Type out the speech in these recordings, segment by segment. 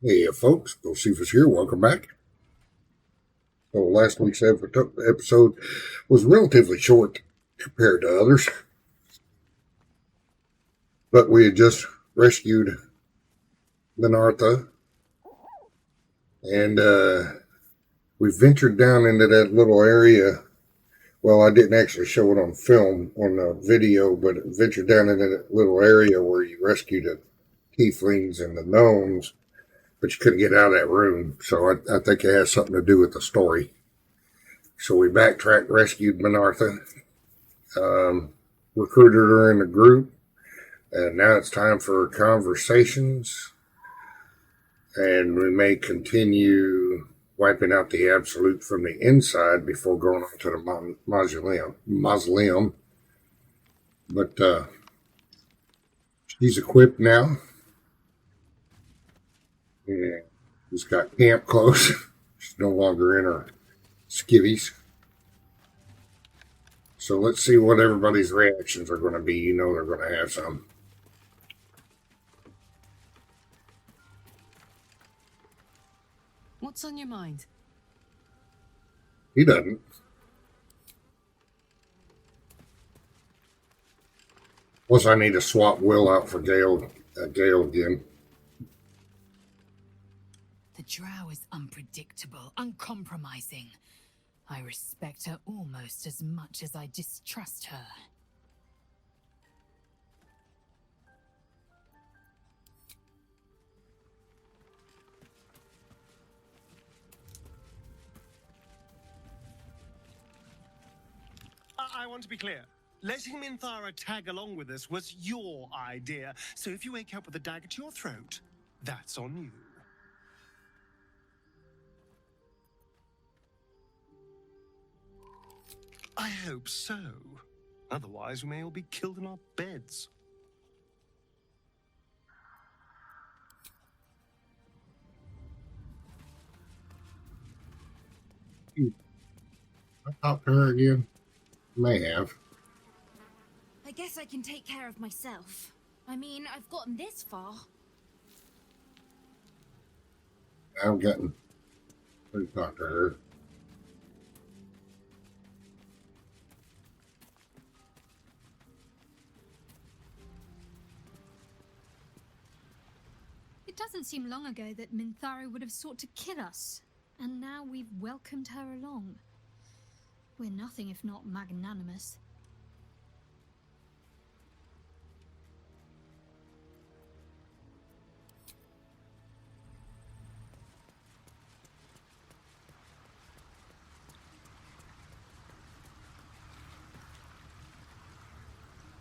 Hey, folks, Josephus here. Welcome back. So, last week's episode was relatively short compared to others, but we had just rescued Minartha, and we ventured down into that little area. Well, I didn't actually show it on film, on the video, but ventured down into that little area where you rescued the tieflings and the gnomes, but you couldn't get out of that room. So, I think it has something to do with the story. So, we backtracked, rescued Minartha, um, recruited her in the group, and now it's time for conversations. And we may continue wiping out the absolute from the inside before going on to the mausoleum. But she's equipped now. And she's got camp clothes. She's no longer in her skivvies. So let's see what everybody's reactions are going to be. You know they're going to have some. What's on your mind? He doesn't. Plus, I need to swap Will out for Gale again. The Drow is unpredictable, uncompromising. I respect her almost as much as I distrust her. I want to be clear. Letting Minthara tag along with us was your idea, so if you wake up with a dagger to your throat, that's on you. I hope so. Otherwise, we may all be killed in our beds. I talked to her again. May have. I guess I can take care of myself. I mean, I've gotten this far. I've gotten to talk to her. It doesn't seem long ago that Minthara would have sought to kill us, and now we've welcomed her along. We're nothing if not magnanimous.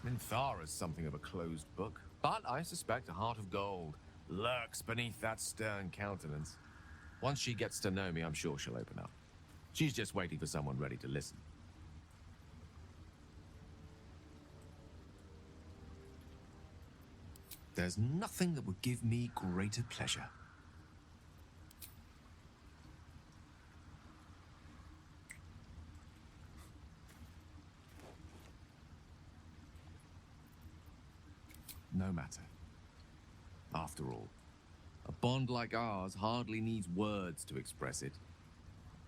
Minthara's something of a closed book, but I suspect a heart of gold lurks beneath that stern countenance. Once she gets to know me, I'm sure she'll open up. She's just waiting for someone ready to listen. There's nothing that would give me greater pleasure. No matter. After all, a bond like ours hardly needs words to express it.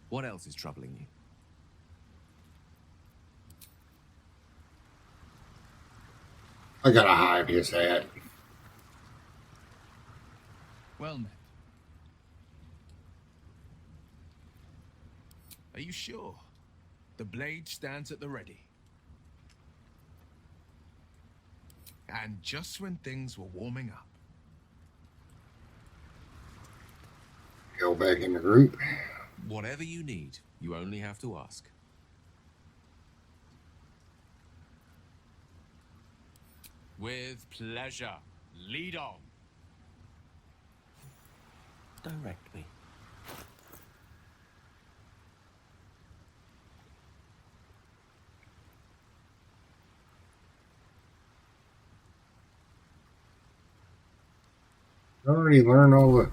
What else is troubling you? I gotta hide his hat. Well met. Are you sure? The blade stands at the ready. And just when things were warming up. Go back in the group. Whatever you need, you only have to ask. With pleasure. Lead on. Direct me. I already learned all the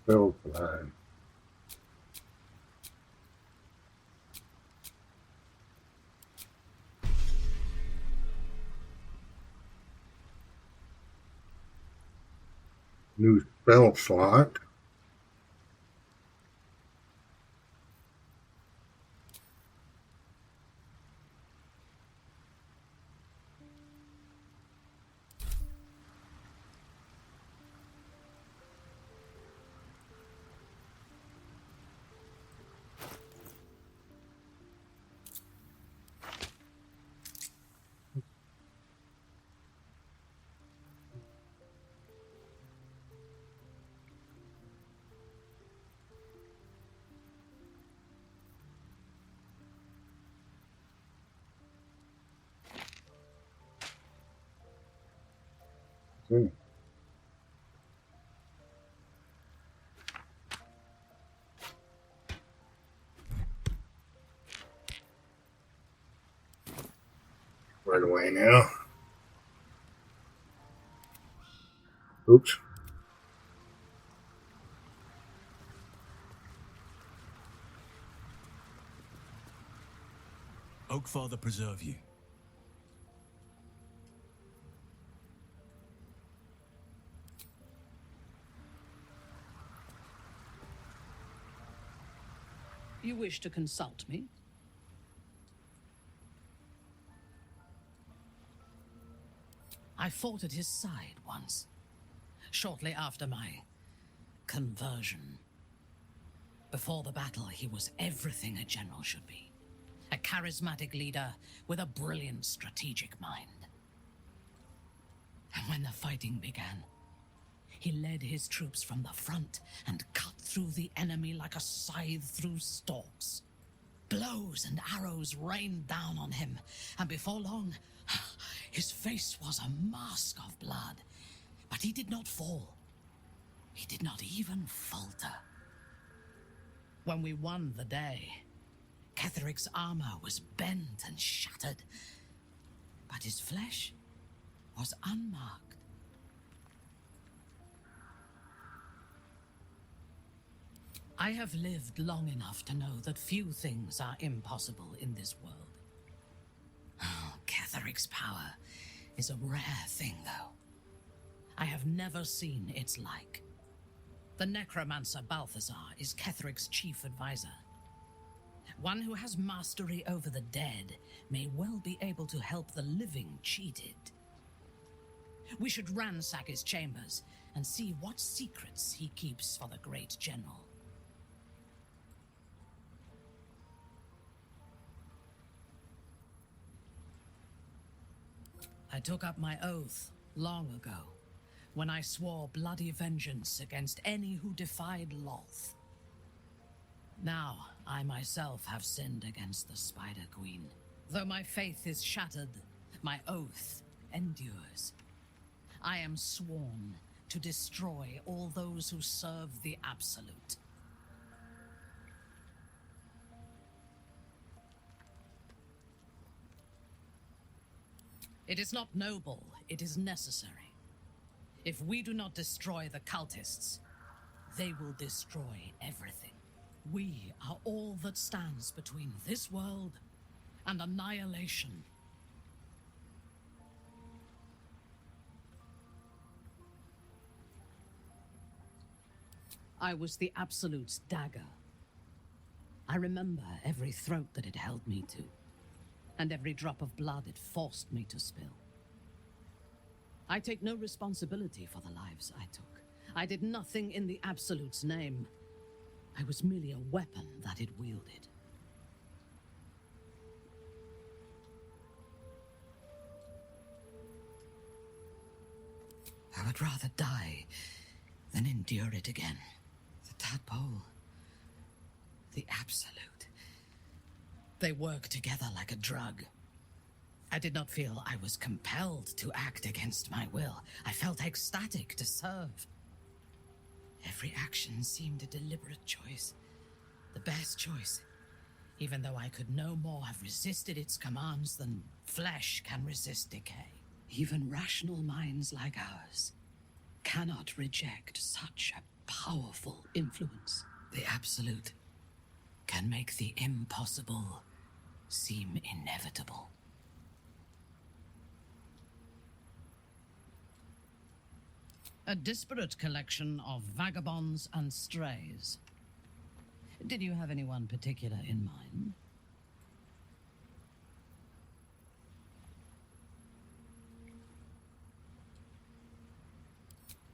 spells behind. New spell slot. Hmm. Right away now. Oops. Oakfather preserve you. You wish to consult me? I fought at his side once, shortly after my conversion. Before the battle, he was everything a general should be. A charismatic leader with a brilliant strategic mind. And when the fighting began, he led his troops from the front and cut through the enemy like a scythe through stalks. Blows and arrows rained down on him, and before long, his face was a mask of blood. But he did not fall. He did not even falter. When we won the day, Ketheric's armor was bent and shattered, but his flesh was unmarked. I have lived long enough to know that few things are impossible in this world. Oh, Ketheric's power is a rare thing, though. I have never seen its like. The necromancer Balthazar is Ketheric's chief advisor. One who has mastery over the dead may well be able to help the living cheated. We should ransack his chambers and see what secrets he keeps for the great general. I took up my oath long ago, when I swore bloody vengeance against any who defied Loth. Now, I myself have sinned against the Spider Queen. Though my faith is shattered, my oath endures. I am sworn to destroy all those who serve the Absolute. It is not noble, it is necessary. If we do not destroy the cultists, they will destroy everything. We are all that stands between this world and annihilation. I was the Absolute's dagger. I remember every throat that it held me to, and every drop of blood it forced me to spill. I take no responsibility for the lives I took. I did nothing in the Absolute's name. I was merely a weapon that it wielded. I would rather die than endure it again. The tadpole, the Absolute. They work together like a drug. I did not feel I was compelled to act against my will. I felt ecstatic to serve. Every action seemed a deliberate choice. The best choice. Even though I could no more have resisted its commands than flesh can resist decay. Even rational minds like ours cannot reject such a powerful influence. The Absolute can make the impossible seem inevitable. A disparate collection of vagabonds and strays. Did you have anyone particular in mind?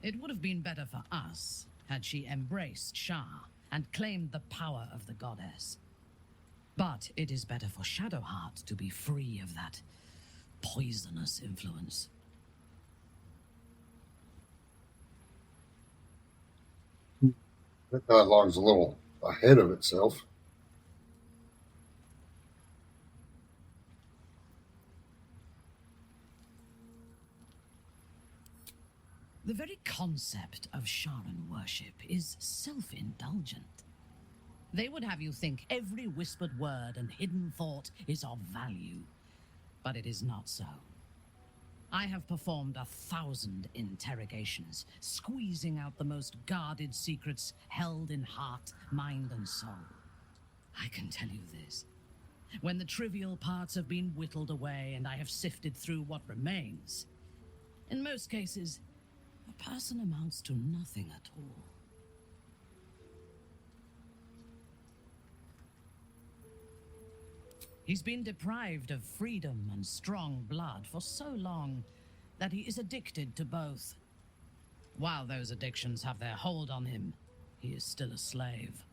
It would have been better for us had she embraced Shah and claimed the power of the goddess. But it is better for Shadowheart to be free of that poisonous influence. That dialogue's a little ahead of itself. The very concept of Sharan worship is self-indulgent. They would have you think every whispered word and hidden thought is of value, but it is not so. I have performed 1,000 interrogations, squeezing out the most guarded secrets held in heart, mind, and soul. I can tell you this. When the trivial parts have been whittled away and I have sifted through what remains, in most cases, a person amounts to nothing at all. He's been deprived of freedom and strong blood for so long that he is addicted to both. While those addictions have their hold on him, he is still a slave.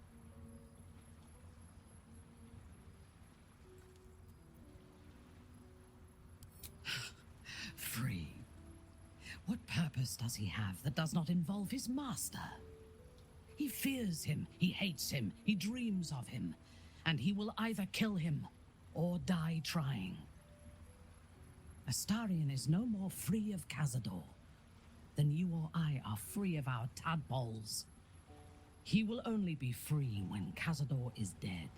Free. What purpose does he have that does not involve his master? He fears him, he hates him, he dreams of him, and he will either kill him or die trying. Astarion is no more free of Cazador than you or I are free of our tadpoles. He will only be free when Cazador is dead,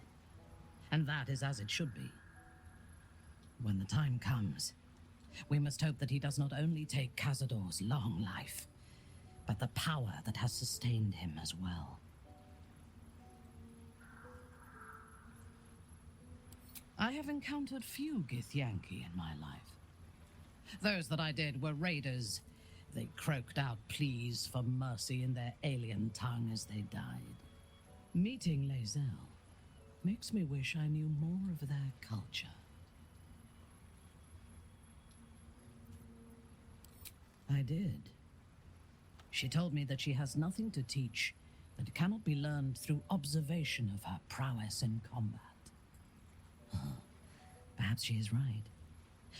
and that is as it should be. When the time comes, we must hope that he does not only take Cazador's long life, but the power that has sustained him as well. I have encountered few Githyanki in my life. Those that I did were raiders. They croaked out pleas for mercy in their alien tongue as they died. Meeting Lae'zel makes me wish I knew more of their culture. I did. She told me that she has nothing to teach that cannot be learned through observation of her prowess in combat. Perhaps she is right.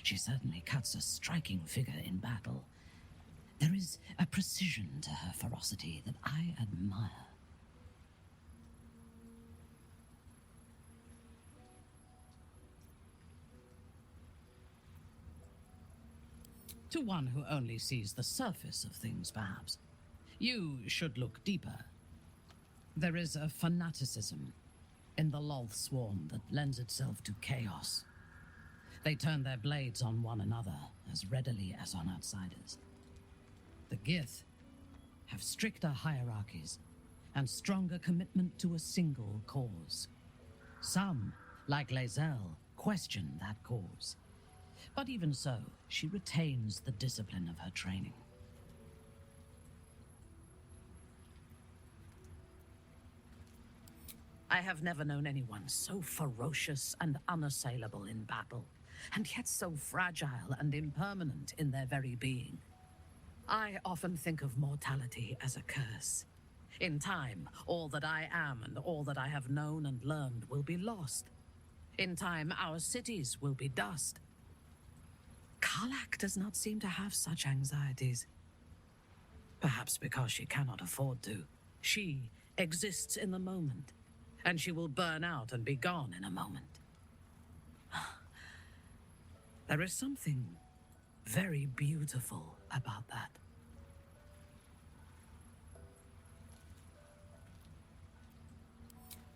She certainly cuts a striking figure in battle. There is a precision to her ferocity that I admire. To one who only sees the surface of things, perhaps. You should look deeper. There is a fanaticism in the Loth Swarm that lends itself to chaos. They turn their blades on one another as readily as on outsiders. The Gith have stricter hierarchies and stronger commitment to a single cause. Some, like Lae'zel, question that cause. But even so, she retains the discipline of her training. I have never known anyone so ferocious and unassailable in battle, and yet so fragile and impermanent in their very being. I often think of mortality as a curse. In time, all that I am and all that I have known and learned will be lost. In time, our cities will be dust. Karlach does not seem to have such anxieties. Perhaps because she cannot afford to. She exists in the moment, and she will burn out and be gone in a moment. There is something very beautiful about that.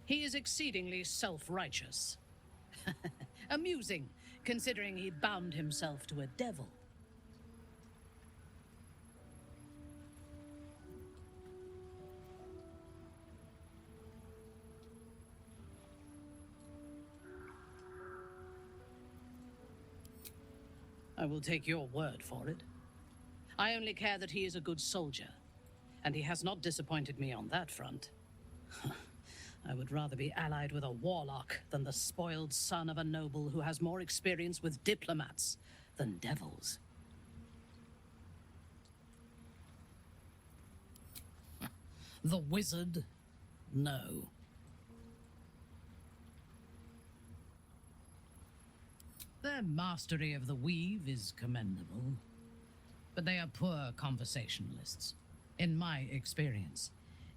He is exceedingly self-righteous. Amusing, considering he bound himself to a devil. I will take your word for it. I only care that he is a good soldier and he has not disappointed me on that front. I would rather be allied with a warlock than the spoiled son of a noble who has more experience with diplomats than devils. The wizard? No. Their mastery of the weave is commendable, but they are poor conversationalists. In my experience,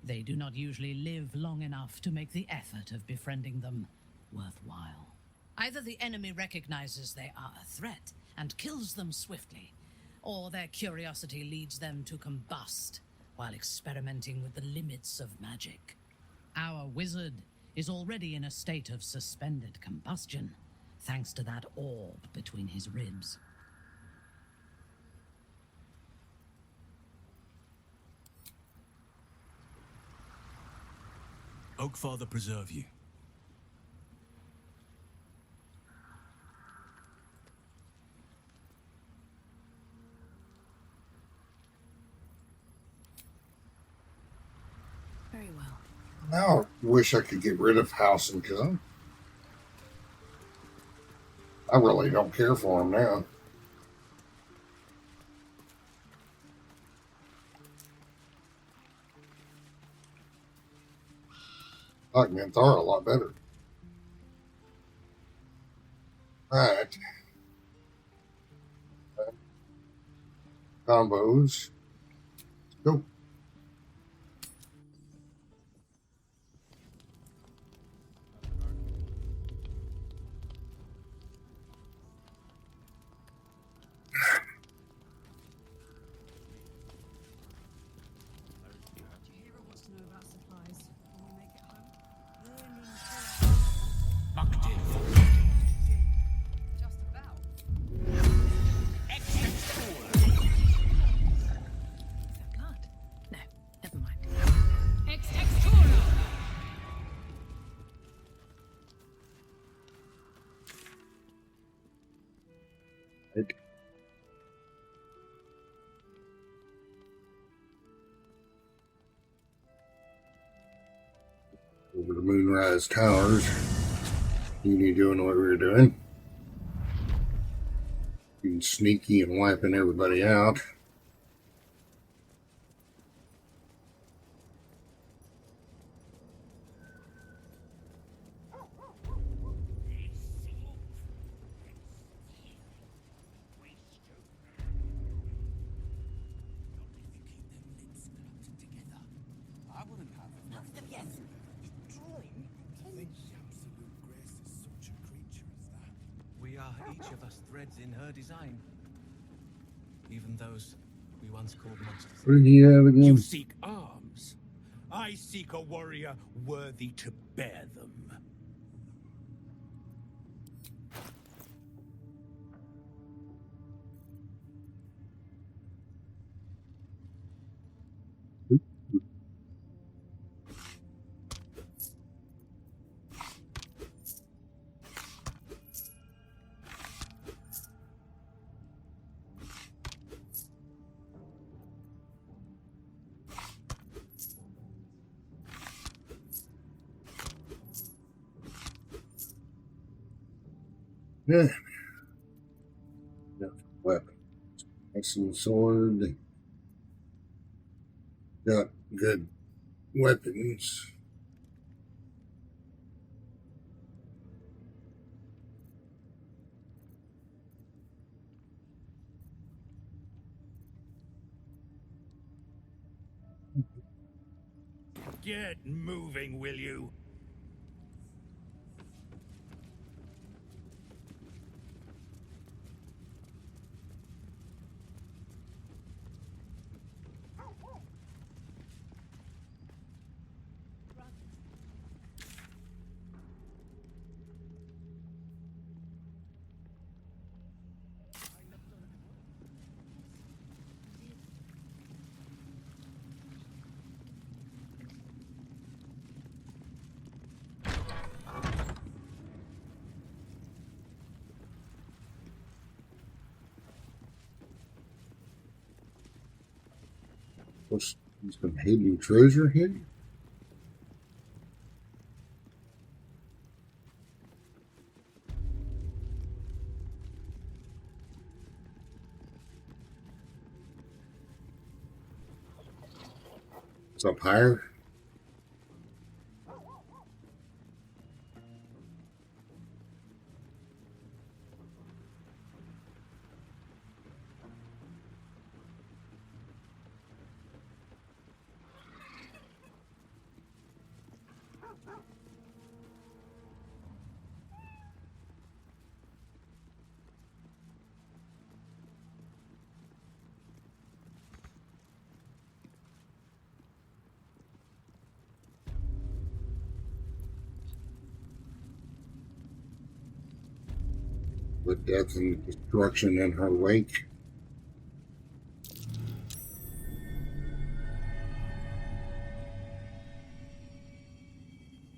they do not usually live long enough to make the effort of befriending them worthwhile. Either the enemy recognizes they are a threat and kills them swiftly, or their curiosity leads them to combust while experimenting with the limits of magic. Our wizard is already in a state of suspended combustion, thanks to that orb between his ribs. Oakfather preserve you. Very well. Now I wish I could get rid of Howson because I really don't care for him now. I like Minthara a lot better. Alright. Combos. Go. Over the Moonrise Towers. You doing what we were doing. Being sneaky and wiping everybody out. We are each of us threads in her design. Even those we once called monsters. What did you have again? You seek arms. I seek a warrior worthy to bear them. Yeah. Weapon. Excellent sword. Got good weapons. Get moving, will you? Some hidden treasure here. It's up higher. With death and destruction in her wake.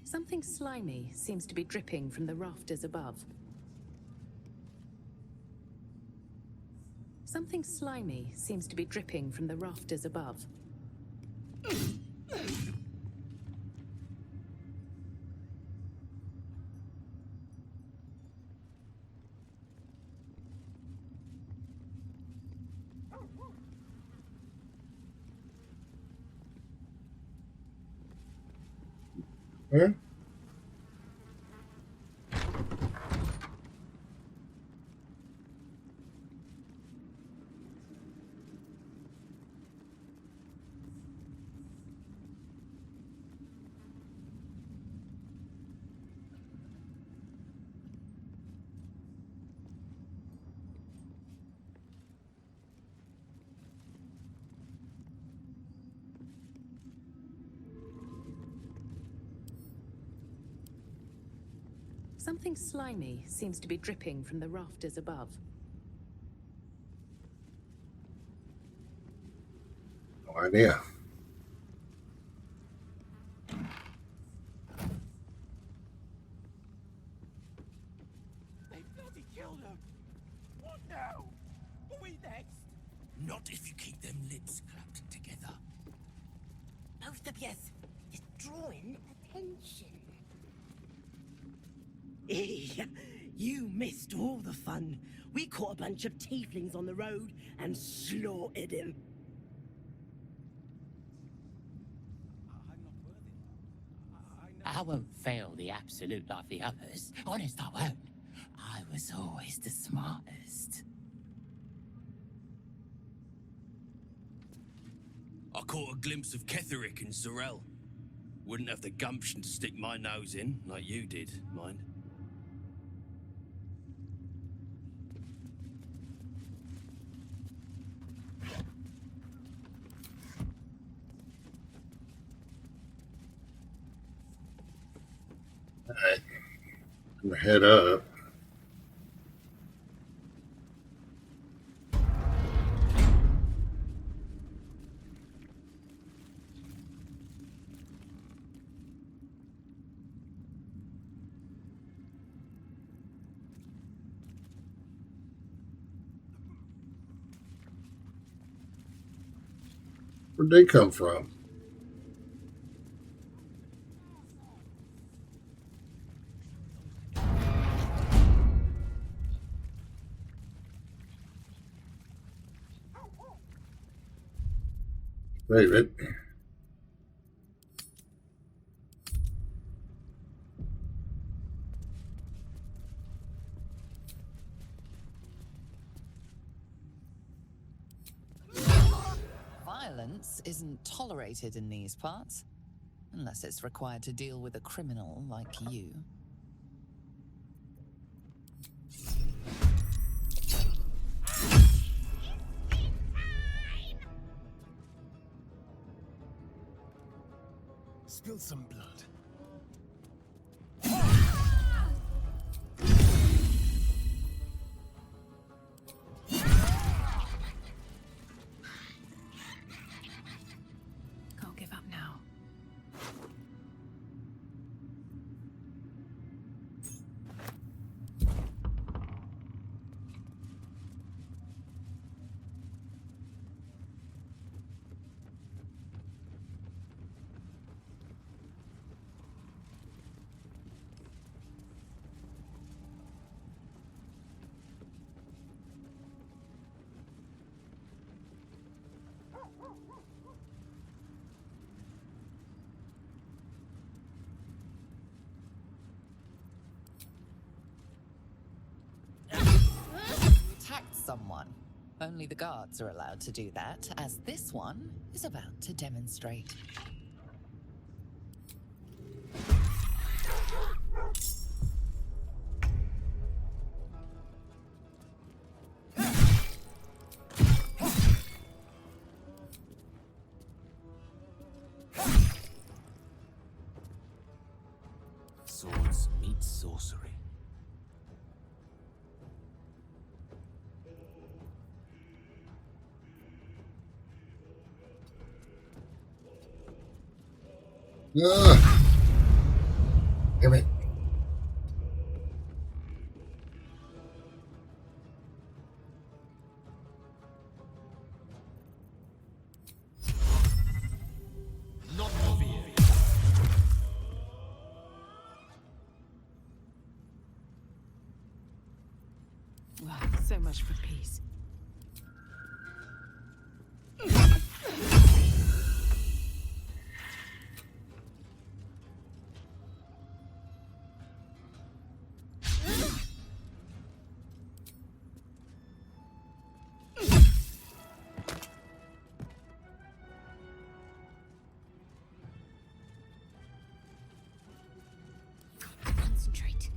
Something slimy seems to be dripping from the rafters above. Something slimy seems to be dripping from the rafters above. Huh? Something slimy seems to be dripping from the rafters above. No idea. They bloody killed him. What now? Are we next? Not if you keep them lips clapped together. Both of yes, is drawing attention. You missed all the fun. We caught a bunch of tieflings on the road and slaughtered him. I won't fail the absolute like the others. Honest, I won't. I was always the smartest. I caught a glimpse of Ketherick and Sorel. Wouldn't have the gumption to stick my nose in, like you did, mind. Alright. I'm gonna head up. Where'd they come from? Save it. Violence isn't tolerated in these parts, unless it's required to deal with a criminal like you. Spill some blood. Can't give up now. Attacked someone. Only the guards are allowed to do that, as this one is about to demonstrate. Swords meet sorcery. Ugh. Damn it. Not fear. Wow, so much for peace. Concentrate.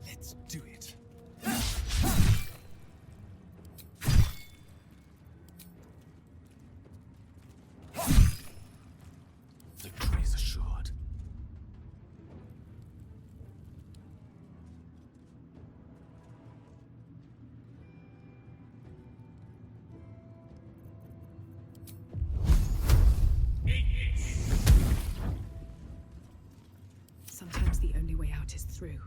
Let's do it. Victory is assured. Sometimes the only way out is through.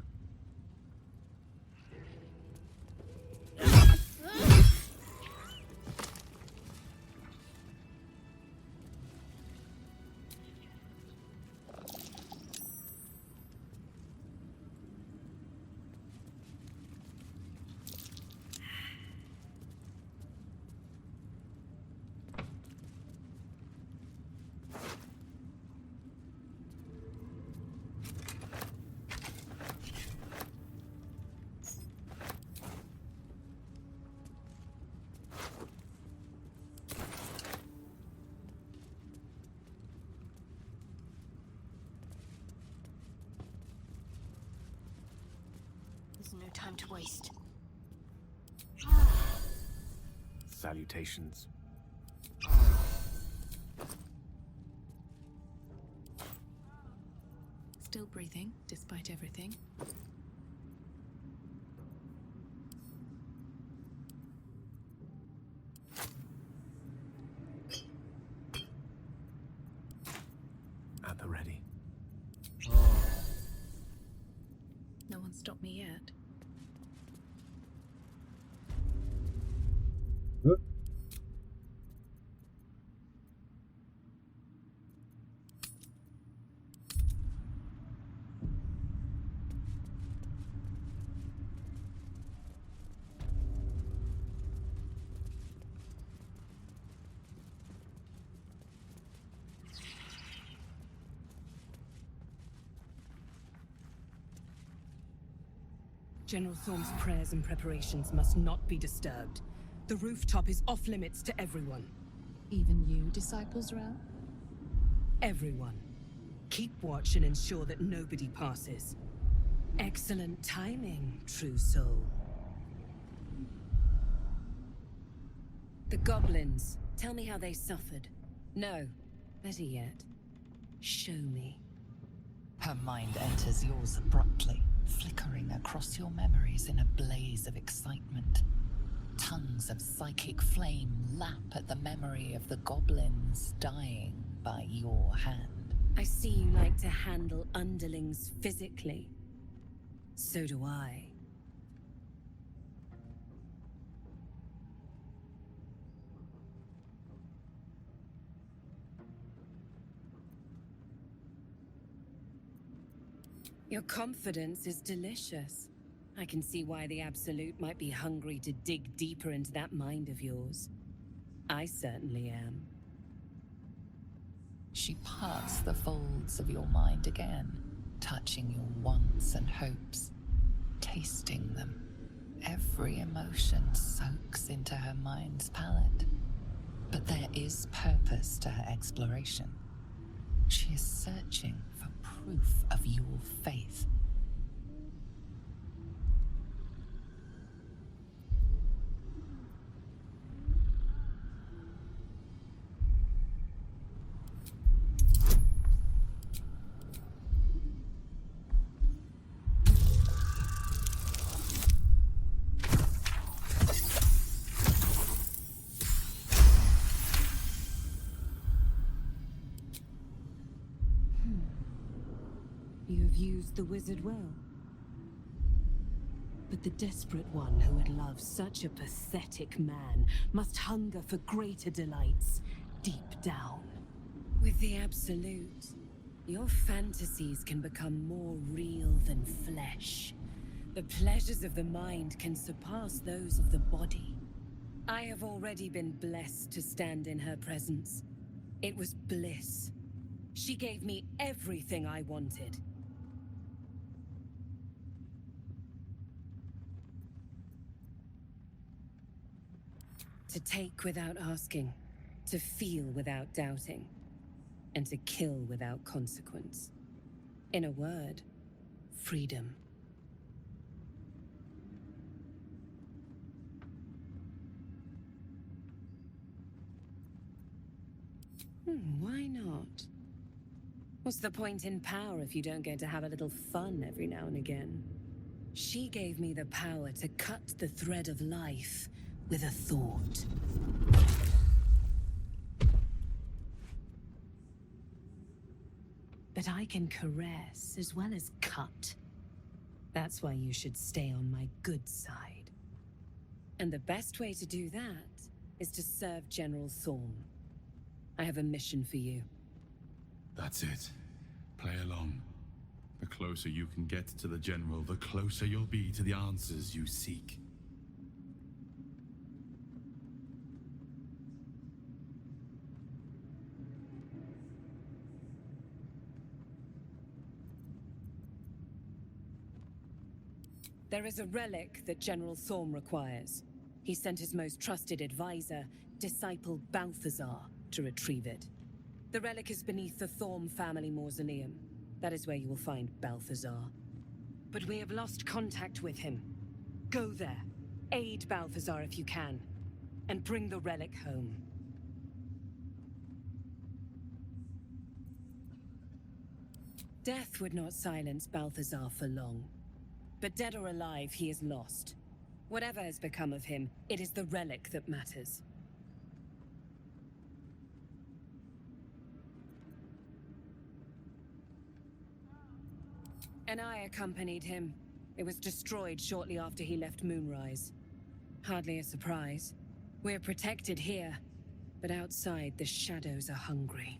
There's no time to waste. Salutations. Still breathing, despite everything. At the ready. No one stopped me yet. Good. General Thorm's prayers and preparations must not be disturbed. The rooftop is off limits to everyone. Even you, Disciples Drow? Everyone. Keep watch and ensure that nobody passes. Excellent timing, true soul. The goblins. Tell me how they suffered. No, better yet, show me. Her mind enters yours abruptly, flickering across your memories in a blaze of excitement. Tongues of psychic flame lap at the memory of the goblins dying by your hand. I see you like to handle underlings physically. So do I. Your confidence is delicious. I can see why the Absolute might be hungry to dig deeper into that mind of yours. I certainly am. She parts the folds of your mind again, touching your wants and hopes, tasting them. Every emotion soaks into her mind's palate. But there is purpose to her exploration. She is searching for proof of your faith. You have used the wizard well. But the desperate one who would love such a pathetic man must hunger for greater delights deep down. With the Absolute, your fantasies can become more real than flesh. The pleasures of the mind can surpass those of the body. I have already been blessed to stand in her presence. It was bliss. She gave me everything I wanted. To take without asking, to feel without doubting, and to kill without consequence. In a word, freedom. Why not? What's the point in power if you don't get to have a little fun every now and again? She gave me the power to cut the thread of life with a thought. But I can caress as well as cut. That's why you should stay on my good side. And the best way to do that is to serve General Thorm. I have a mission for you. That's it. Play along. The closer you can get to the General, the closer you'll be to the answers you seek. There is a relic that General Thorm requires. He sent his most trusted advisor, disciple Balthazar, to retrieve it. The relic is beneath the Thorm family mausoleum. That is where you will find Balthazar. But we have lost contact with him. Go there, aid Balthazar if you can, and bring the relic home. Death would not silence Balthazar for long. But dead or alive, he is lost. Whatever has become of him, it is the relic that matters. And I accompanied him. It was destroyed shortly after he left Moonrise. Hardly a surprise. We're protected here, but outside the shadows are hungry.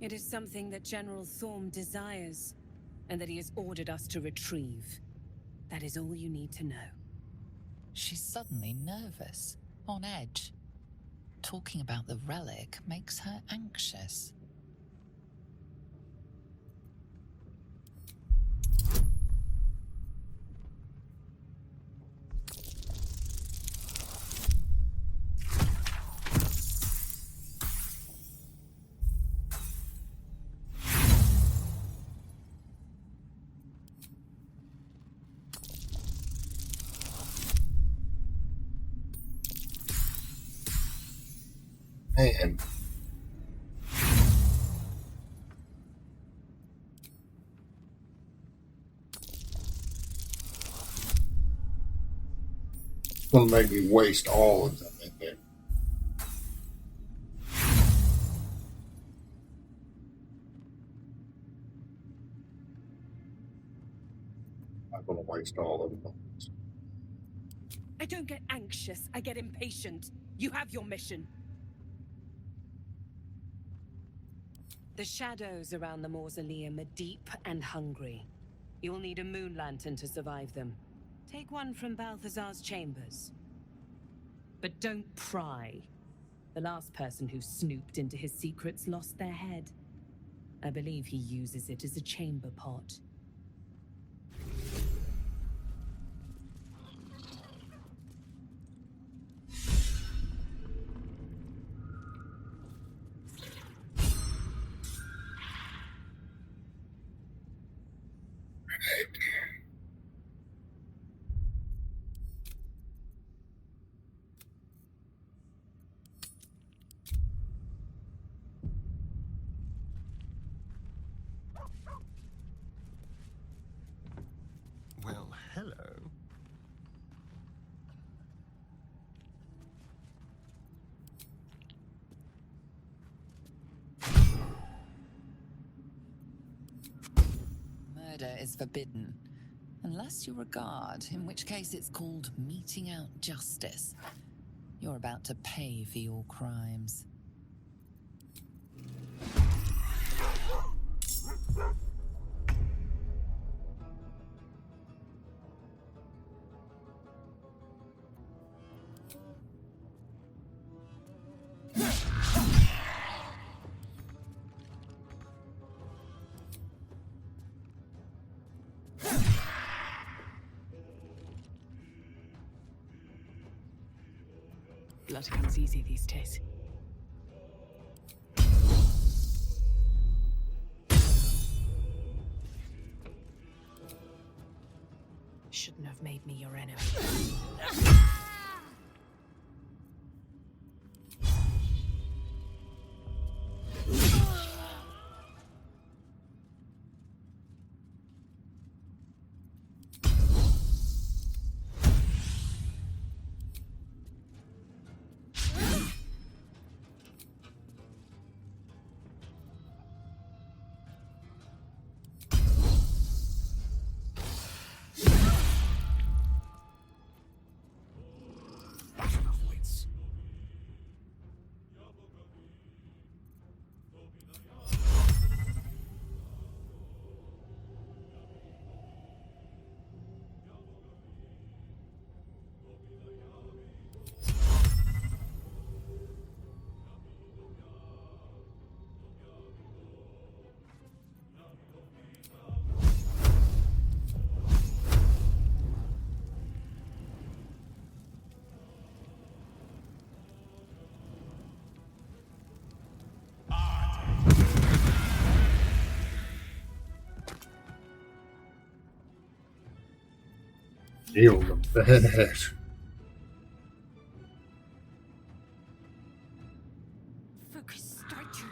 It is something that General Thorm desires, and that he has ordered us to retrieve. That is all you need to know. She's suddenly nervous, on edge. Talking about the relic makes her anxious. hand. It's gonna make me waste all of them in there. I'm gonna waste all of them. I don't get anxious, I get impatient. You have your mission. The shadows around the mausoleum are deep and hungry. You'll need a moon lantern to survive them. Take one from Balthazar's chambers. But don't pry. The last person who snooped into his secrets lost their head. I believe he uses it as a chamber pot. Well, hello. Murder is forbidden, unless you regard, in which case it's called meting out justice. You're about to pay for your crimes. Blood comes easy these days. Shouldn't have made me your enemy. Deal with that. Focus, statue.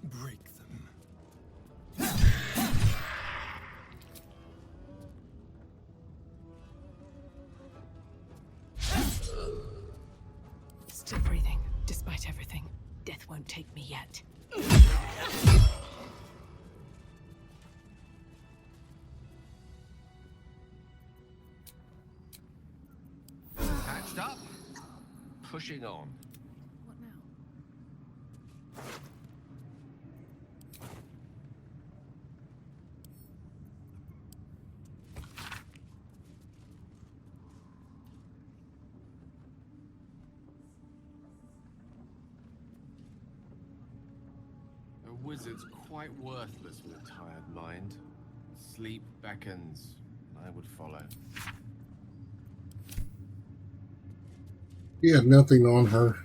Break them. Still breathing, despite everything. Death won't take me yet. Patched up. pushing on. What now? A wizard's quite worthless with a tired mind. Sleep beckons. I would follow. He had nothing on her.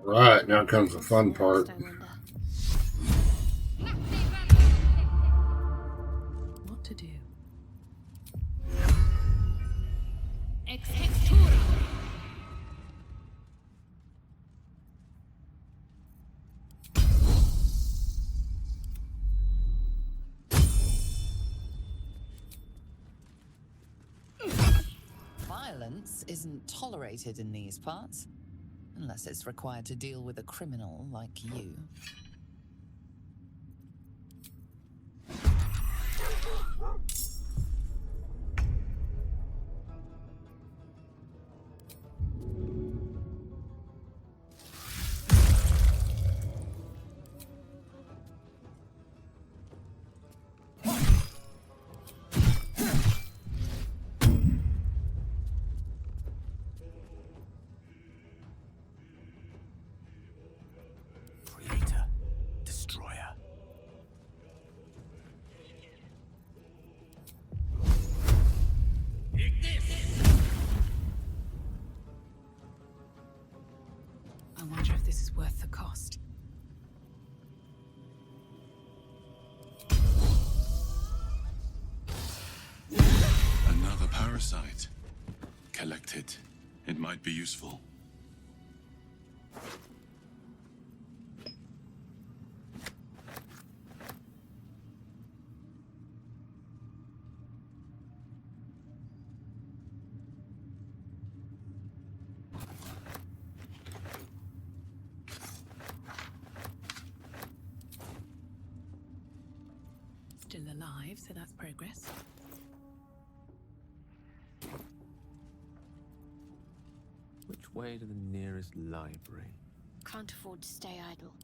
Right, now comes the fun part. What to do? Violence isn't tolerated in these parts, unless it's required to deal with a criminal like you. Creator, destroyer. I wonder if this is worth the cost. Another parasite. Collect it. It might be useful. Still alive, so that's progress. Which way to the nearest library? Can't afford to stay idle.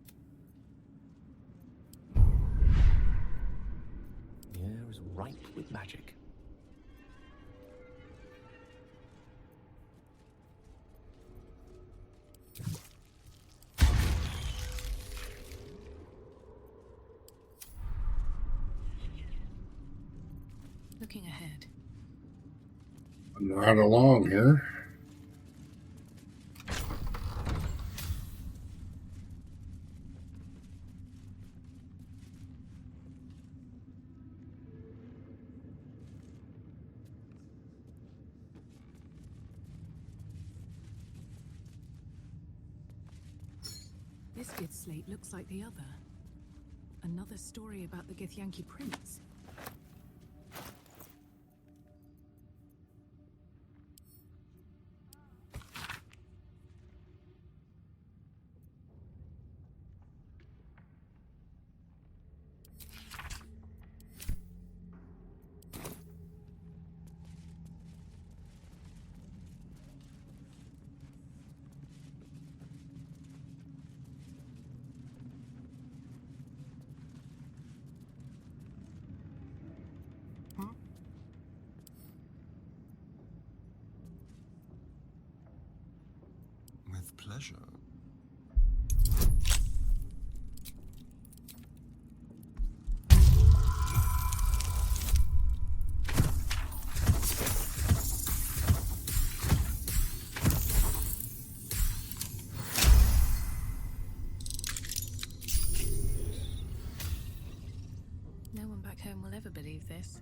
The air is ripe with magic. Looking ahead. Right along here. Skid slate looks like the other. Another story about the Githyanki prince. With pleasure. No one back home will ever believe this.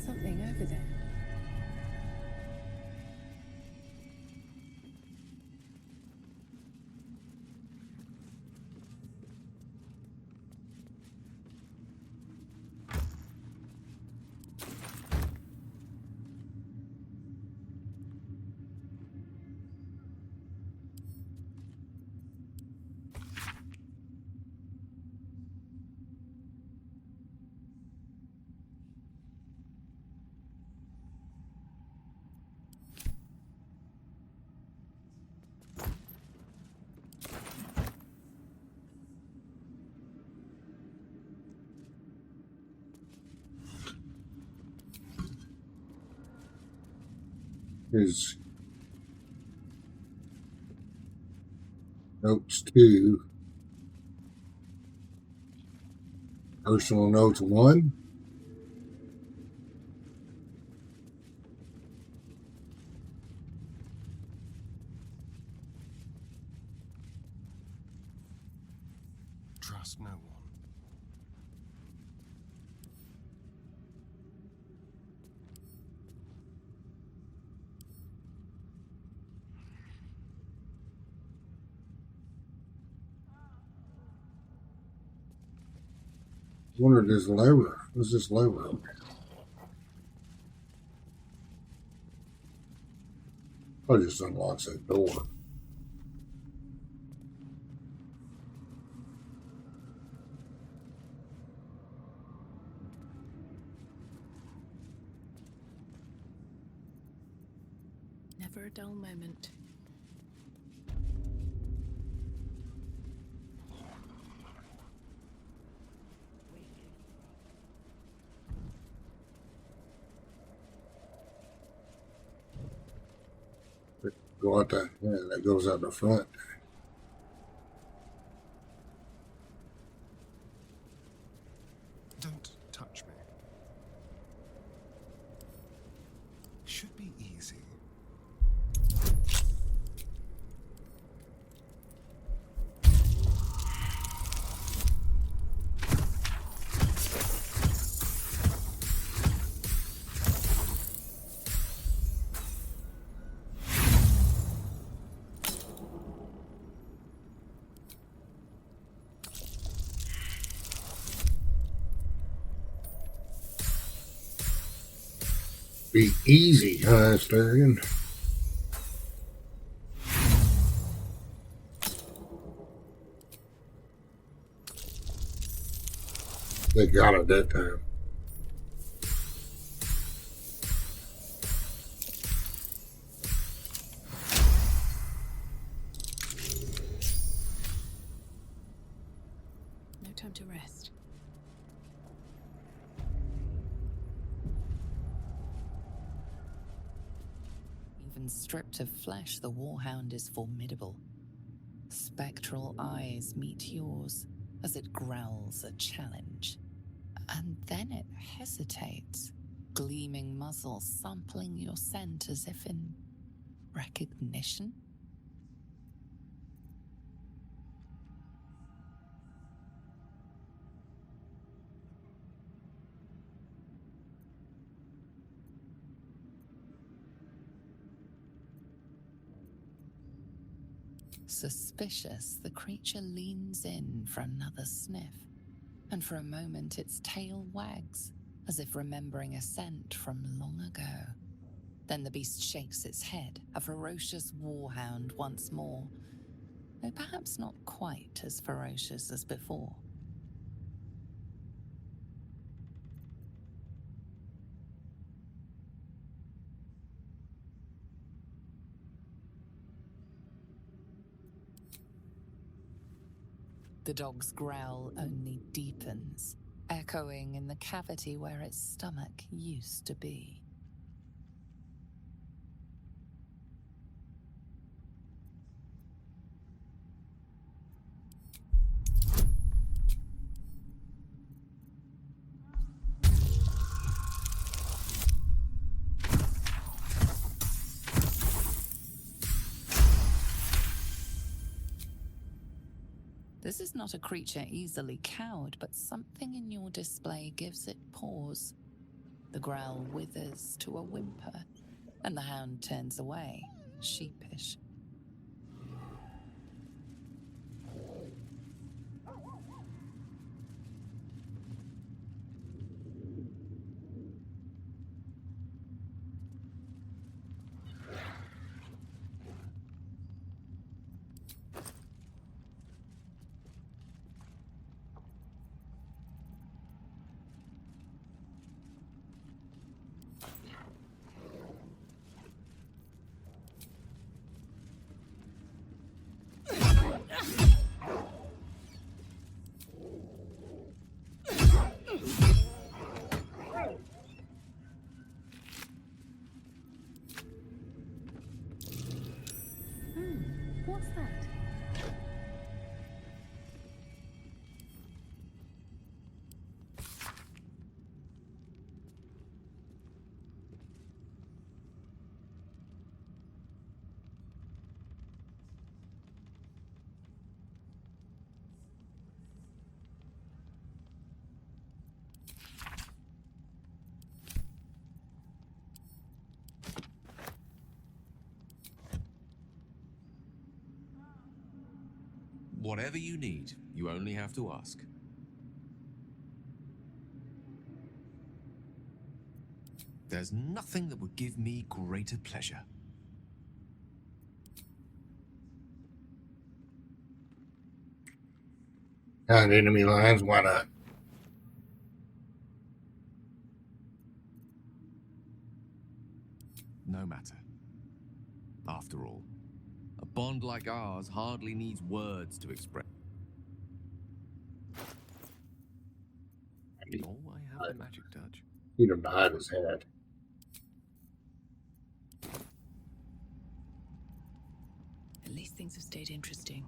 Something over there. His notes 2, personal notes 1. Trust no one. I wonder if there's a lever. What's this lever? Probably just unlocks that door. Never a dull moment. Go out the, yeah, that goes out the front. Don't touch me. Should be easy. Be easy, huh, Astarion? They got it that time. No time to rest. Even stripped of flesh, the warhound is formidable. Spectral eyes meet yours as it growls a challenge. And then it hesitates, gleaming muzzle sampling your scent as if in recognition. Suspicious, the creature leans in for another sniff, and for a moment its tail wags, as if remembering a scent from long ago. Then the beast shakes its head, a ferocious warhound once more, though perhaps not quite as ferocious as before. The dog's growl only deepens, echoing in the cavity where its stomach used to be. This is not a creature easily cowed, but something in your display gives it pause. The growl withers to a whimper, and the hound turns away, sheepish. What's that? Whatever you need, you only have to ask. There's nothing that would give me greater pleasure. Found enemy lines, why not? No matter. After all, a bond like ours hardly needs words to express. Oh, I have the magic touch. Need him to hide his head. At least things have stayed interesting.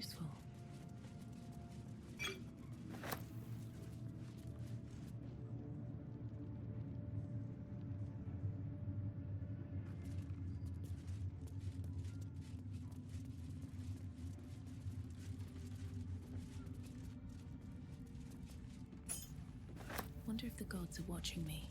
useful. Wonder if the gods are watching me.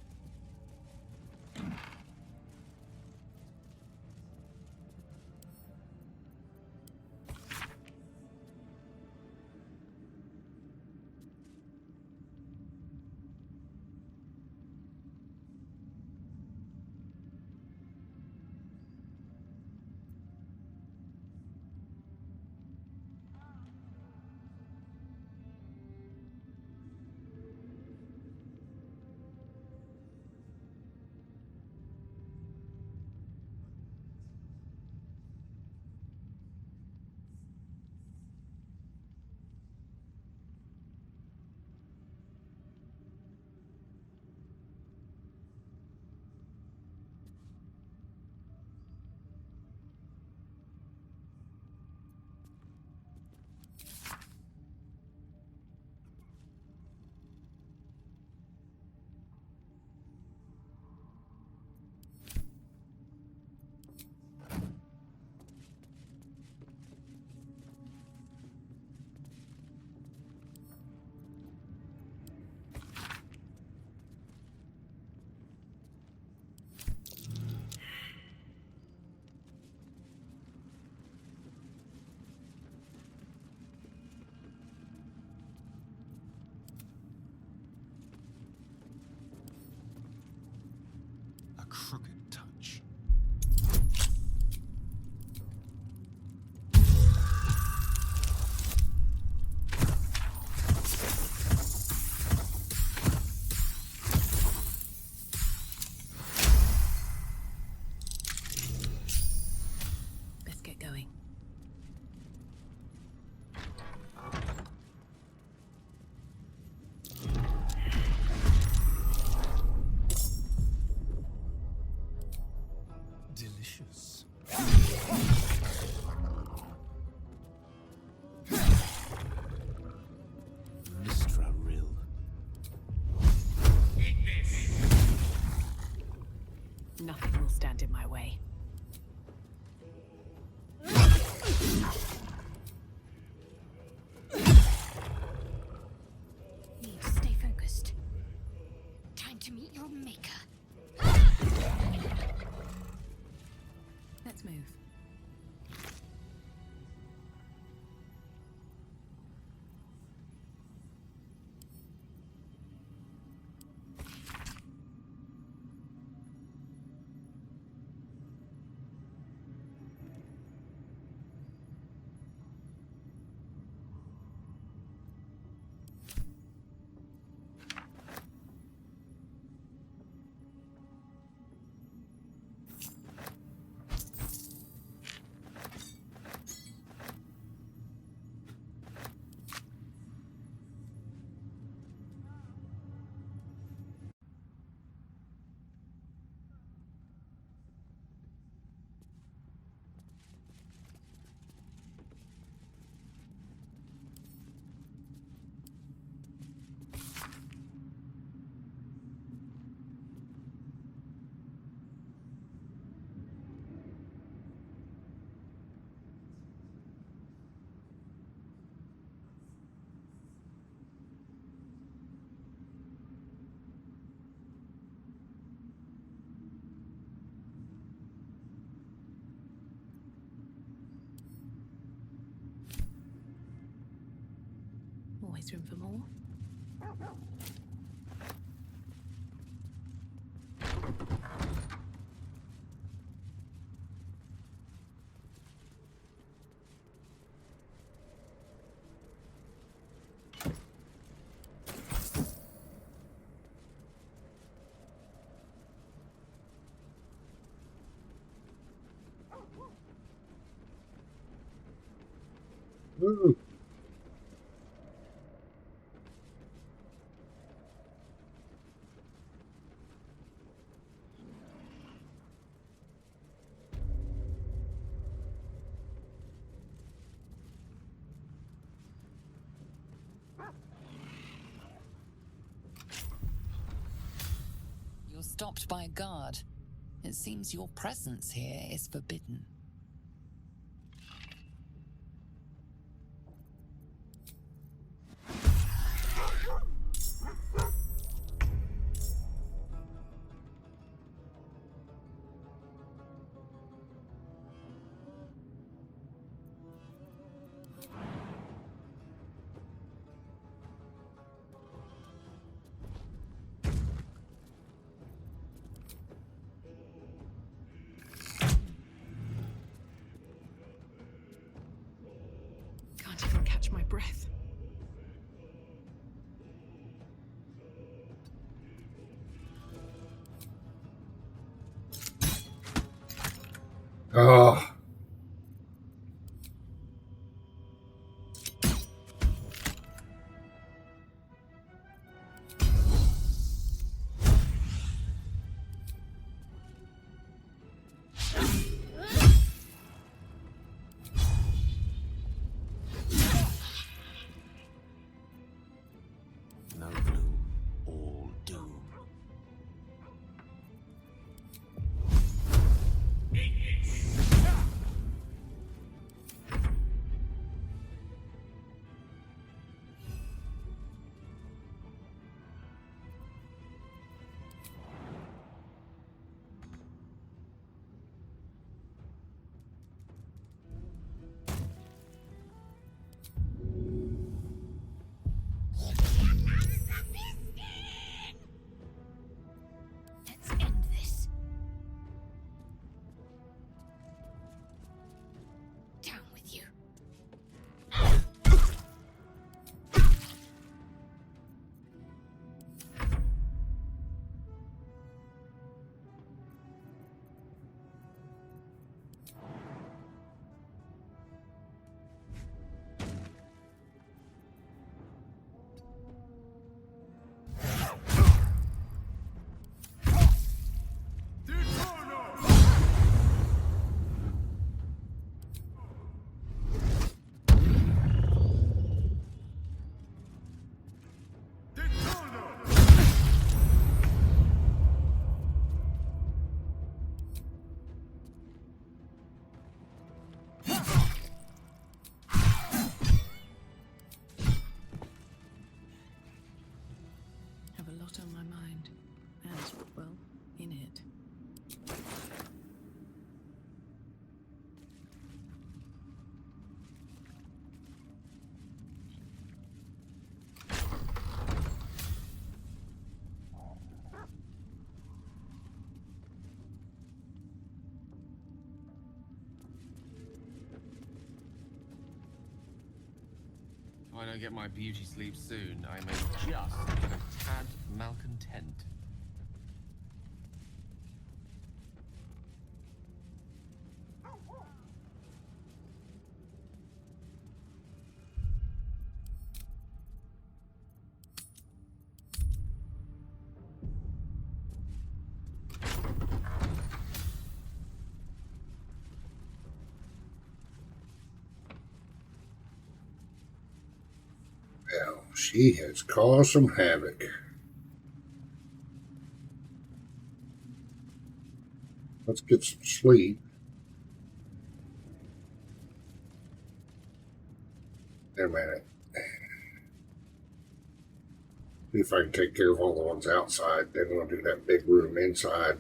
A crooked touch. Best get going. Delicious. Mistra Rill. Nothing will stand in my way. Need to stay focused. Time to meet your maker. Let's move. Always room for more. stopped by a guard. It seems your presence here is forbidden. Can't even catch my breath. Oh. No gloom, all doom. Let's end this. Down with you. Have a lot on my mind. And, well, in it. If I don't get my beauty sleep soon, I may just get a tad malcontent. Well, she has caused some havoc. Let's get some sleep. Wait a minute. See if I can take care of all the ones outside. Then we'll do that big room inside.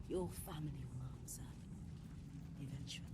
Your family will answer. Eventually.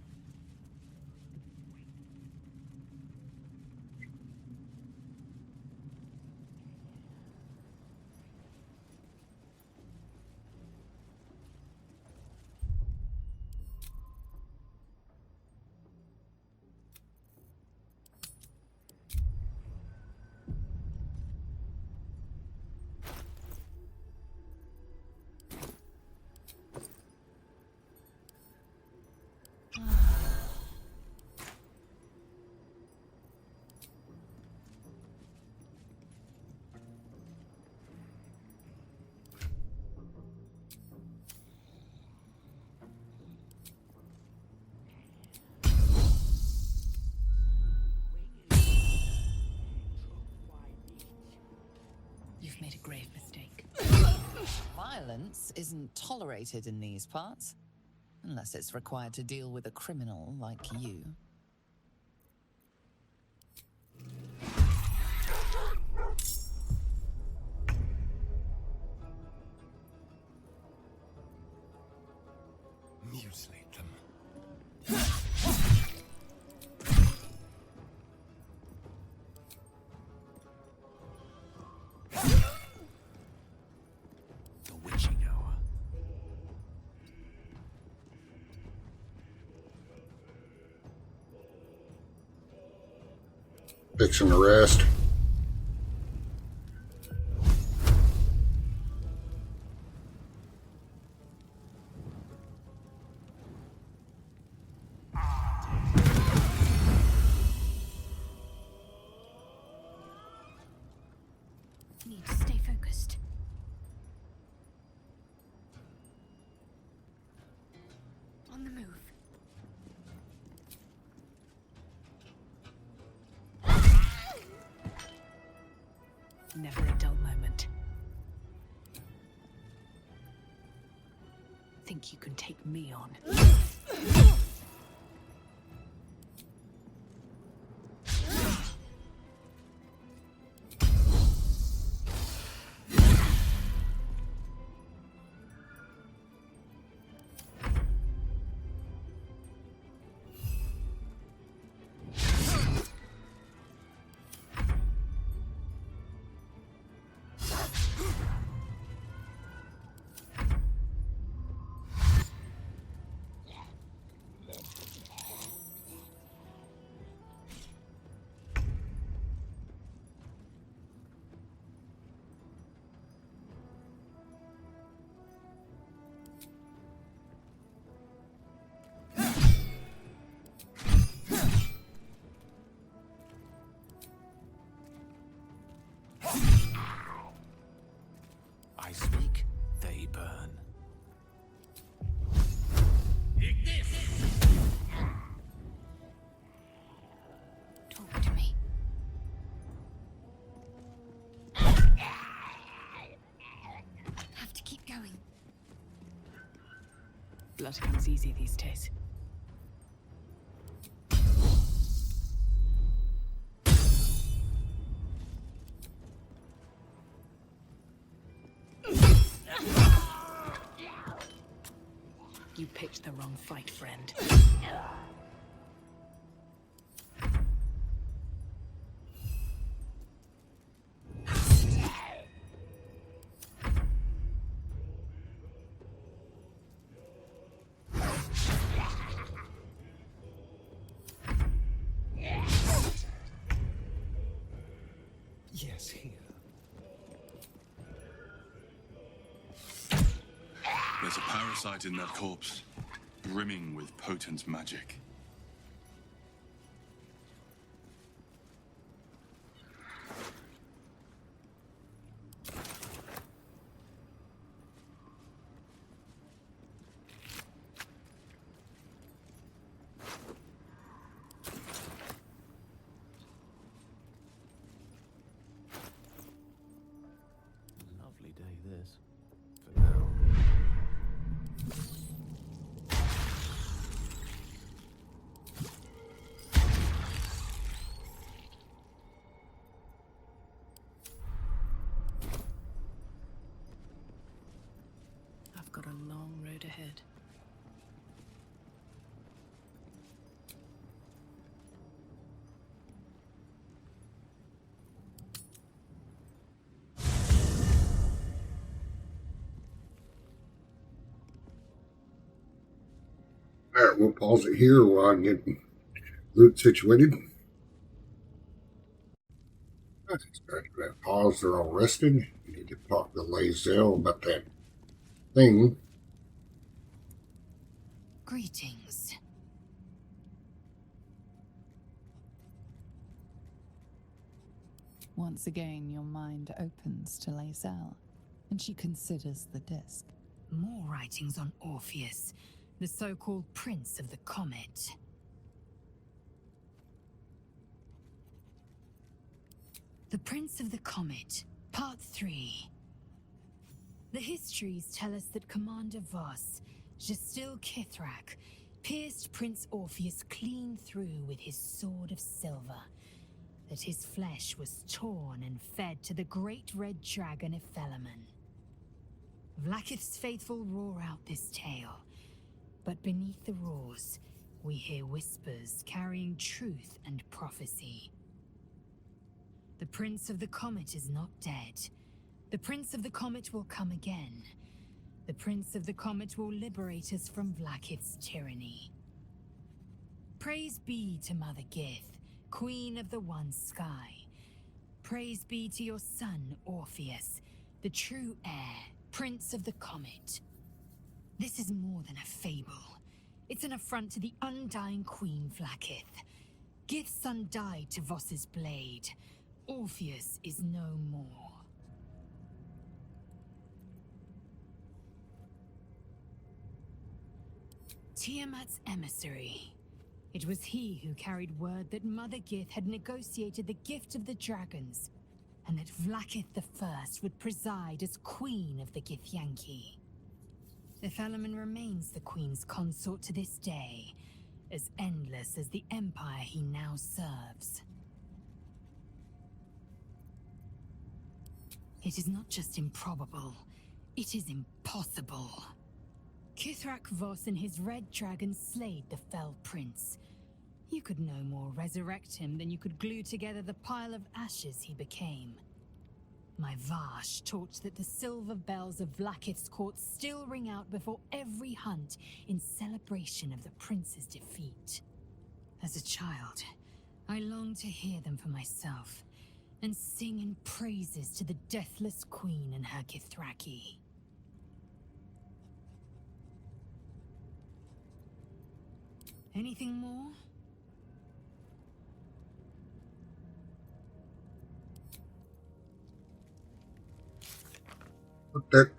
Violence isn't tolerated in these parts, unless it's required to deal with a criminal like you. Mutilate them. The witching hour. Fixing the rest. Need to stay focused. On the move. Never a dull moment. Think you can take me on? I speak, they burn. Talk to me. Have to keep going. Blood comes easy these days. You picked the wrong fight, friend. Yes, here. There's a parasite in that corpse, brimming with potent magic. Lovely day, this. For now. I've got a long road ahead. Alright, we'll pause it here while I get loot situated. After that pause, they're all rested. You need to talk to Lae'zel about that thing. Greetings. Once again, your mind opens to Lae'zel, and she considers the disc. More writings on Orpheus, the so-called Prince of the Comet. The Prince of the Comet, Part 3. The histories tell us that Commander Voss, Gestil Kithrak, pierced Prince Orpheus clean through with his sword of silver, that his flesh was torn and fed to the great red dragon Ephelaman. Vlaakith's faithful roar out this tale, but beneath the roars, we hear whispers carrying truth and prophecy. The Prince of the Comet is not dead. The Prince of the Comet will come again. The Prince of the Comet will liberate us from Vlaakith's tyranny. Praise be to Mother Gith, Queen of the One Sky. Praise be to your son, Orpheus, the true heir, Prince of the Comet. This is more than a fable. It's an affront to the undying Queen Vlaakith. Gith's son died to Voss's blade. Orpheus is no more. Tiamat's emissary. It was he who carried word that Mother Gith had negotiated the gift of the dragons, and that Vlaakith the First would preside as Queen of the Githyanki. Ephelaman remains the Queen's consort to this day, as endless as the empire he now serves. It is not just improbable, it is impossible. Kithrak Voss and his red dragon slayed the fell prince. You could no more resurrect him than you could glue together the pile of ashes he became. My Vash taught that the silver bells of Vlaakith's court still ring out before every hunt in celebration of the prince's defeat. As a child, I longed to hear them for myself, and sing in praises to the deathless queen and her Githraki. Anything more? Put that.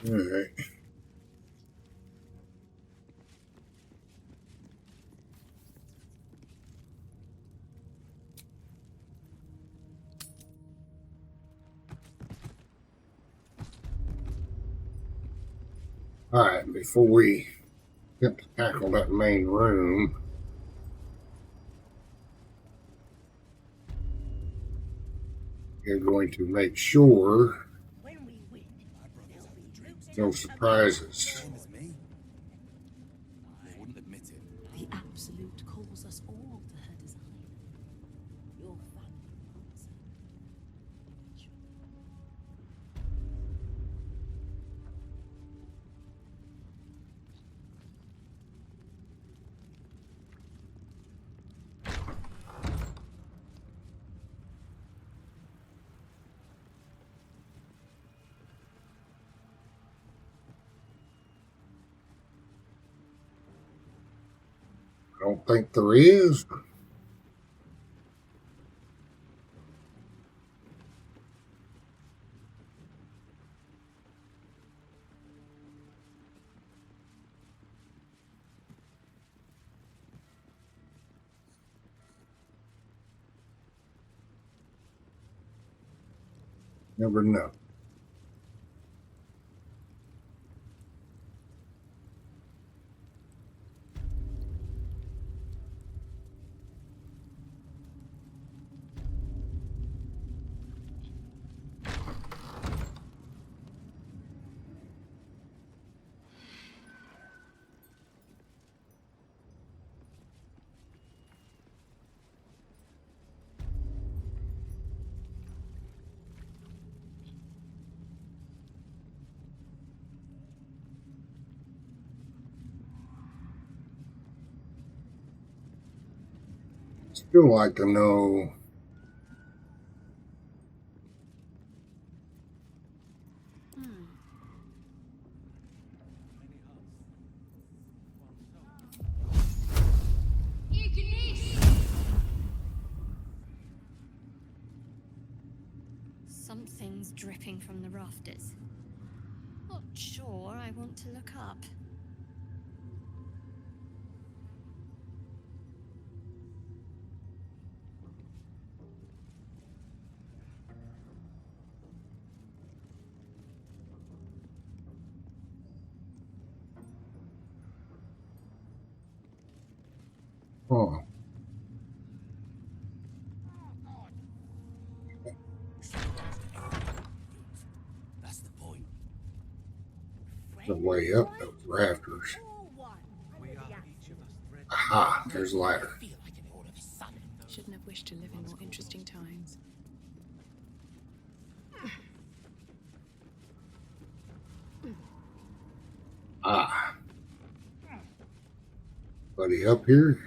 All right. All right, before we get to tackle that main room, you're going to make sure no surprises. The Absolute calls us all to her design. Your family answer. I don't think there is. Never know. Still like to know. Something's dripping from the rafters. Not sure I want to look up. Huh. That's the point. The way up those rafters. Aha, there's a ladder. Shouldn't have wished to live in more interesting times. Ah. Buddy up here.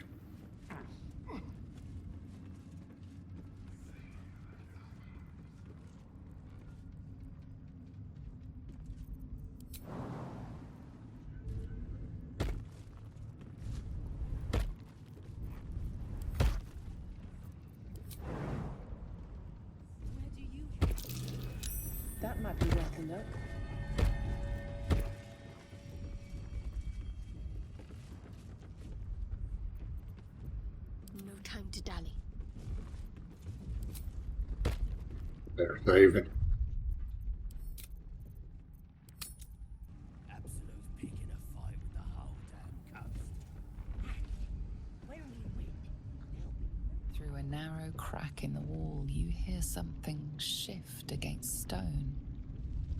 That might be worth a look. No time to dally. Better save it. Absolute's picking a fight with the whole damn coast. Through a narrow crack in the wall, you hear something shift against stone.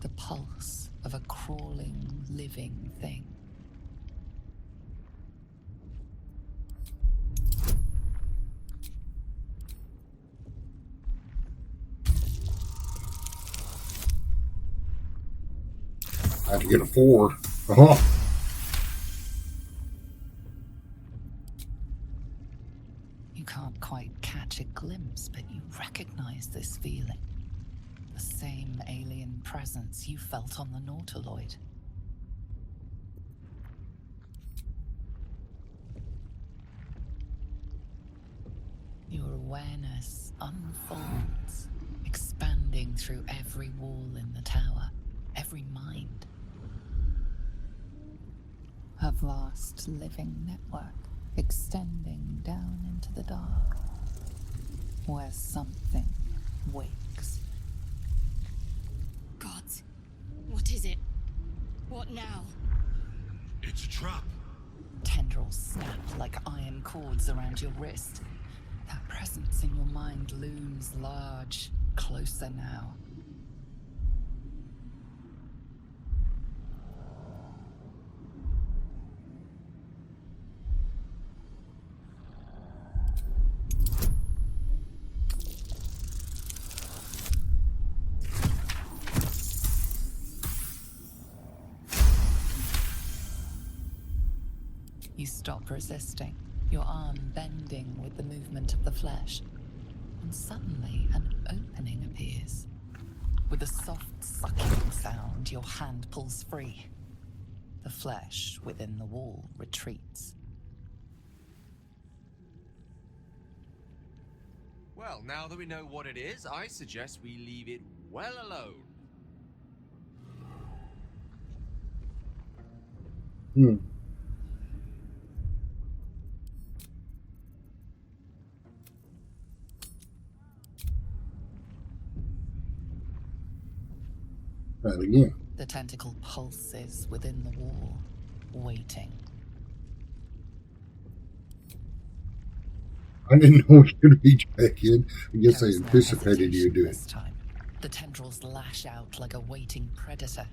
The pulse of a crawling, living thing. I had to get a 4. Oh. You can't quite catch a glimpse, but you recognize this feeling. The same alien presence you felt on the Nautiloid. Your awareness unfolds, expanding through every wall in the tower, every mind. A vast living network extending down into the dark, where something wakes. Gods, what is it? What now? It's a trap. Tendrils snap like iron cords around your wrist. That presence in your mind looms large, closer now. You stop resisting, your arm bending with the movement of the flesh. And suddenly, an opening appears. With a soft sucking sound, your hand pulls free. The flesh within the wall retreats. Well, now that we know what it is, I suggest we leave it well alone. Try it again. The tentacle pulses within the wall, waiting. I didn't know you'd reach back in. I guess I There is no anticipated you hesitation do it. this time. The tendrils lash out like a waiting predator.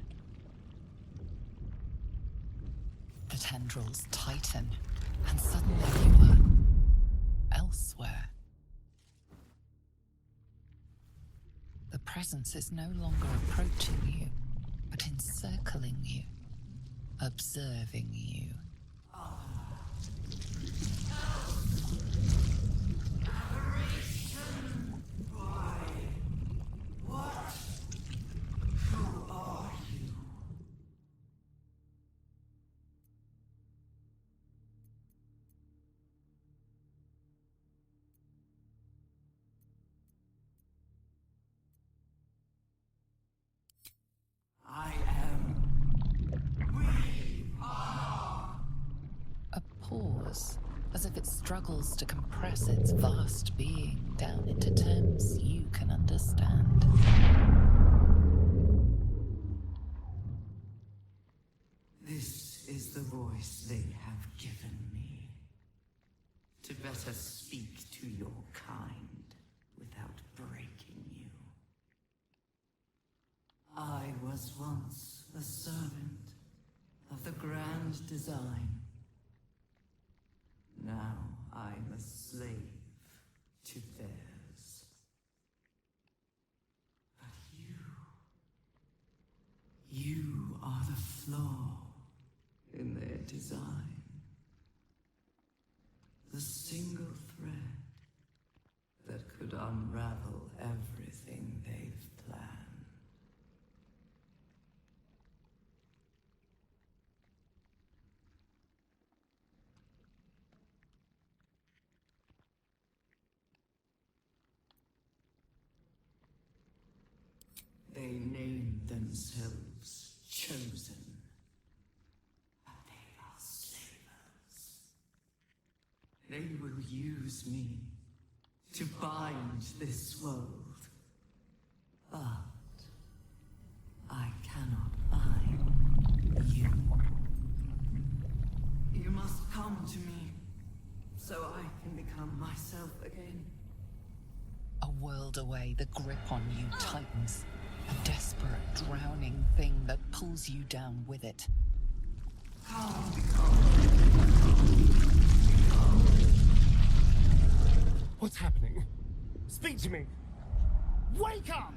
The tendrils tighten, and suddenly you are elsewhere. The presence is no longer approaching you, but encircling you, observing you. as if it struggles to compress its vast being down into terms you can understand. This is the voice they have given me, to better speak to your kind without breaking you. I was once a servant of the grand design. Now I'm a slave to theirs. But you are the flaw in their design. The single thread that could unravel everything they've planned. They named themselves Chosen. But they are slavers. They will use me to bind this world. But I cannot bind you. You must come to me so I can become myself again. A world away, the grip on you tightens. A desperate, drowning thing that pulls you down with it. What's happening? Speak to me! Wake up!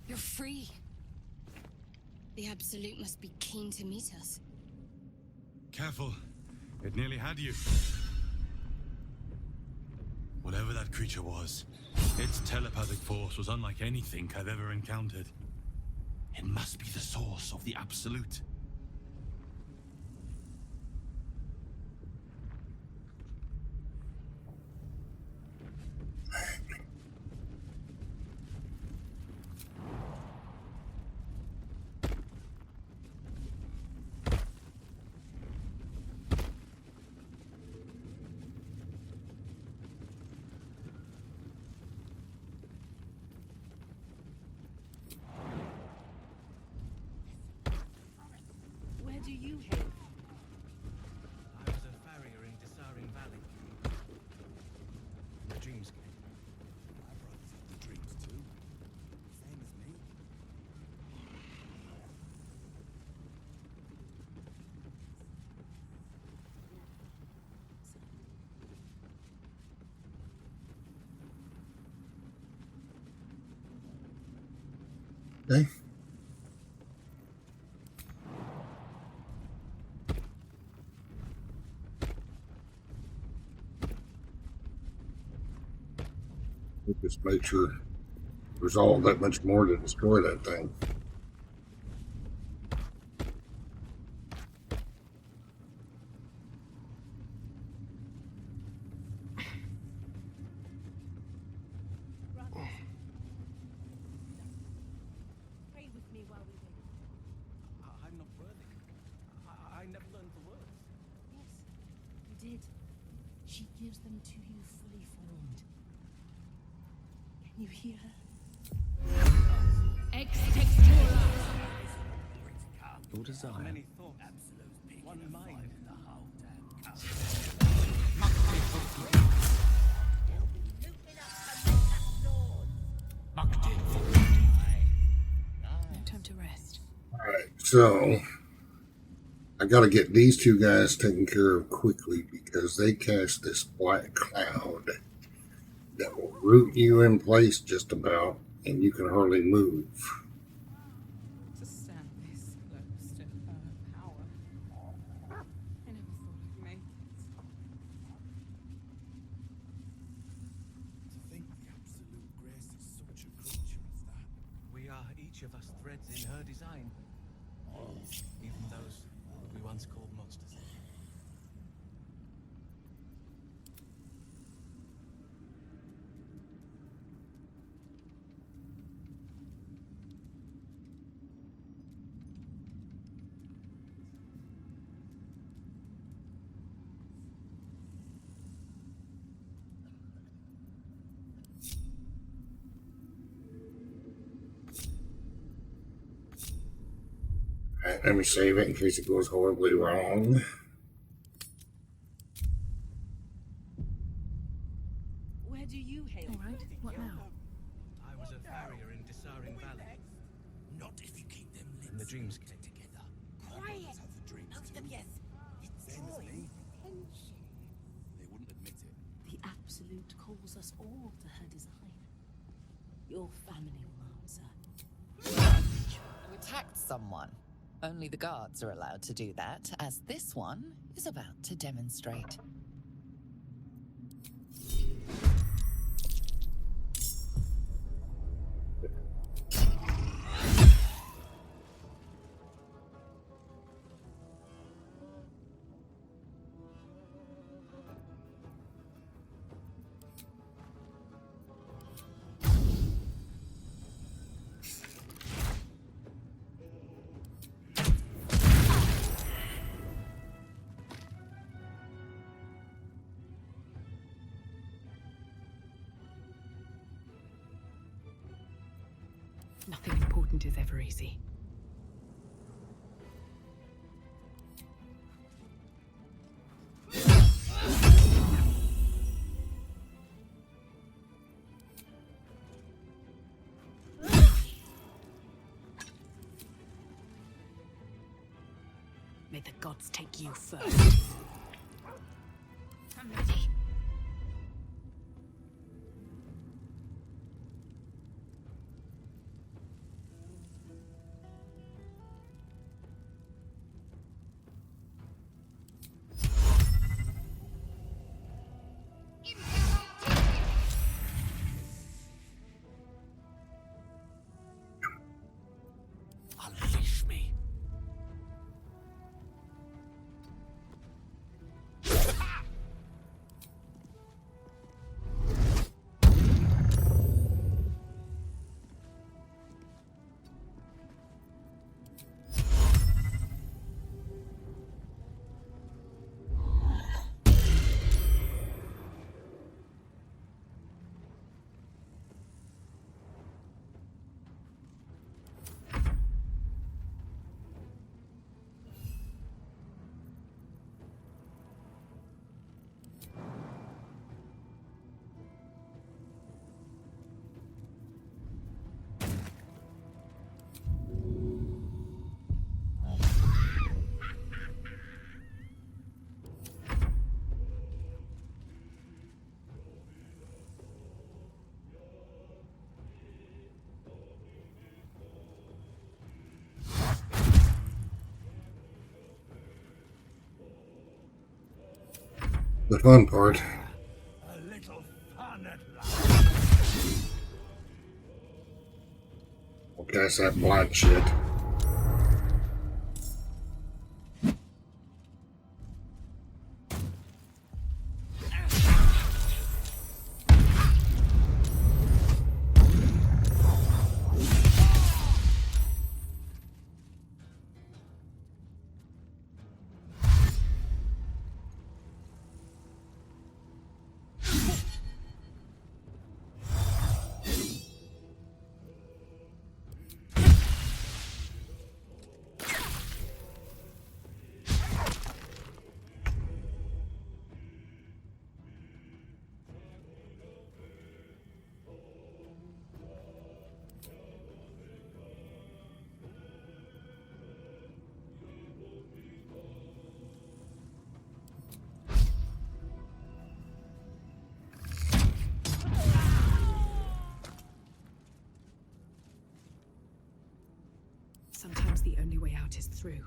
You're free. The Absolute must be keen to meet us. Careful. It nearly had you. Whatever that creature was, its telepathic force was unlike anything I've ever encountered. It must be the source of the Absolute. Where do you head? I was a farrier in Desaring Valley. The Dreamscape. My brothers have the dreams too. Same as me. Okay. Just make sure there's all that much more to destroy that thing. Pray with me while we wait. I'm not worthy. I never learned the words. Yes, you did. She gives them to you fully formed. Can you hear her? Ex textura. Your desire. Many thoughts. One mind. No time to rest. Alright, so got to get these two guys taken care of quickly because they cast this black cloud that will root you in place just about, and you can hardly move. To stand this close to her power. I never thought I'd make it. To think the absolute graces such a creature as that. We are each of us threads in her design. Even those we once called monsters. Alright, let me save it in case it goes horribly wrong. Where do you hail? All right, what now? I was a farrier in Dissaring Valley. Not if you keep them lips In the Dreamscape. together. Quiet! Both of yes. It's drawing attention. They wouldn't admit it. The Absolute calls us all to her design. Your family will answer. You attacked someone. Only the guards are allowed to do that, as this one is about to demonstrate. Nothing important is ever easy. May the gods take you first. I'm ready. Unleash me. The fun part. A little fun at last. We'll cast that black shit. route is through.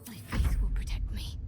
My faith will protect me.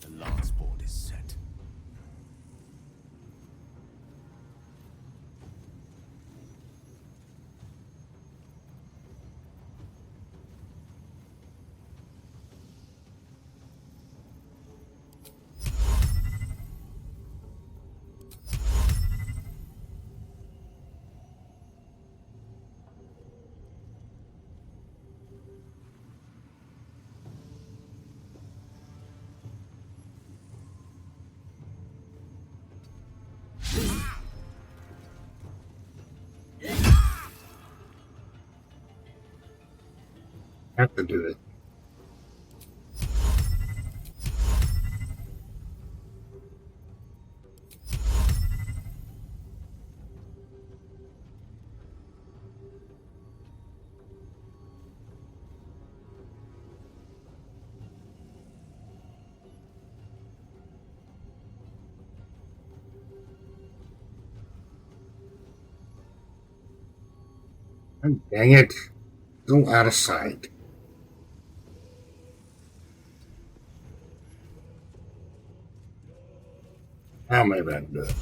The lance board is set. Have to do it. Oh, dang it. Go out of sight. Now maybe I can do it.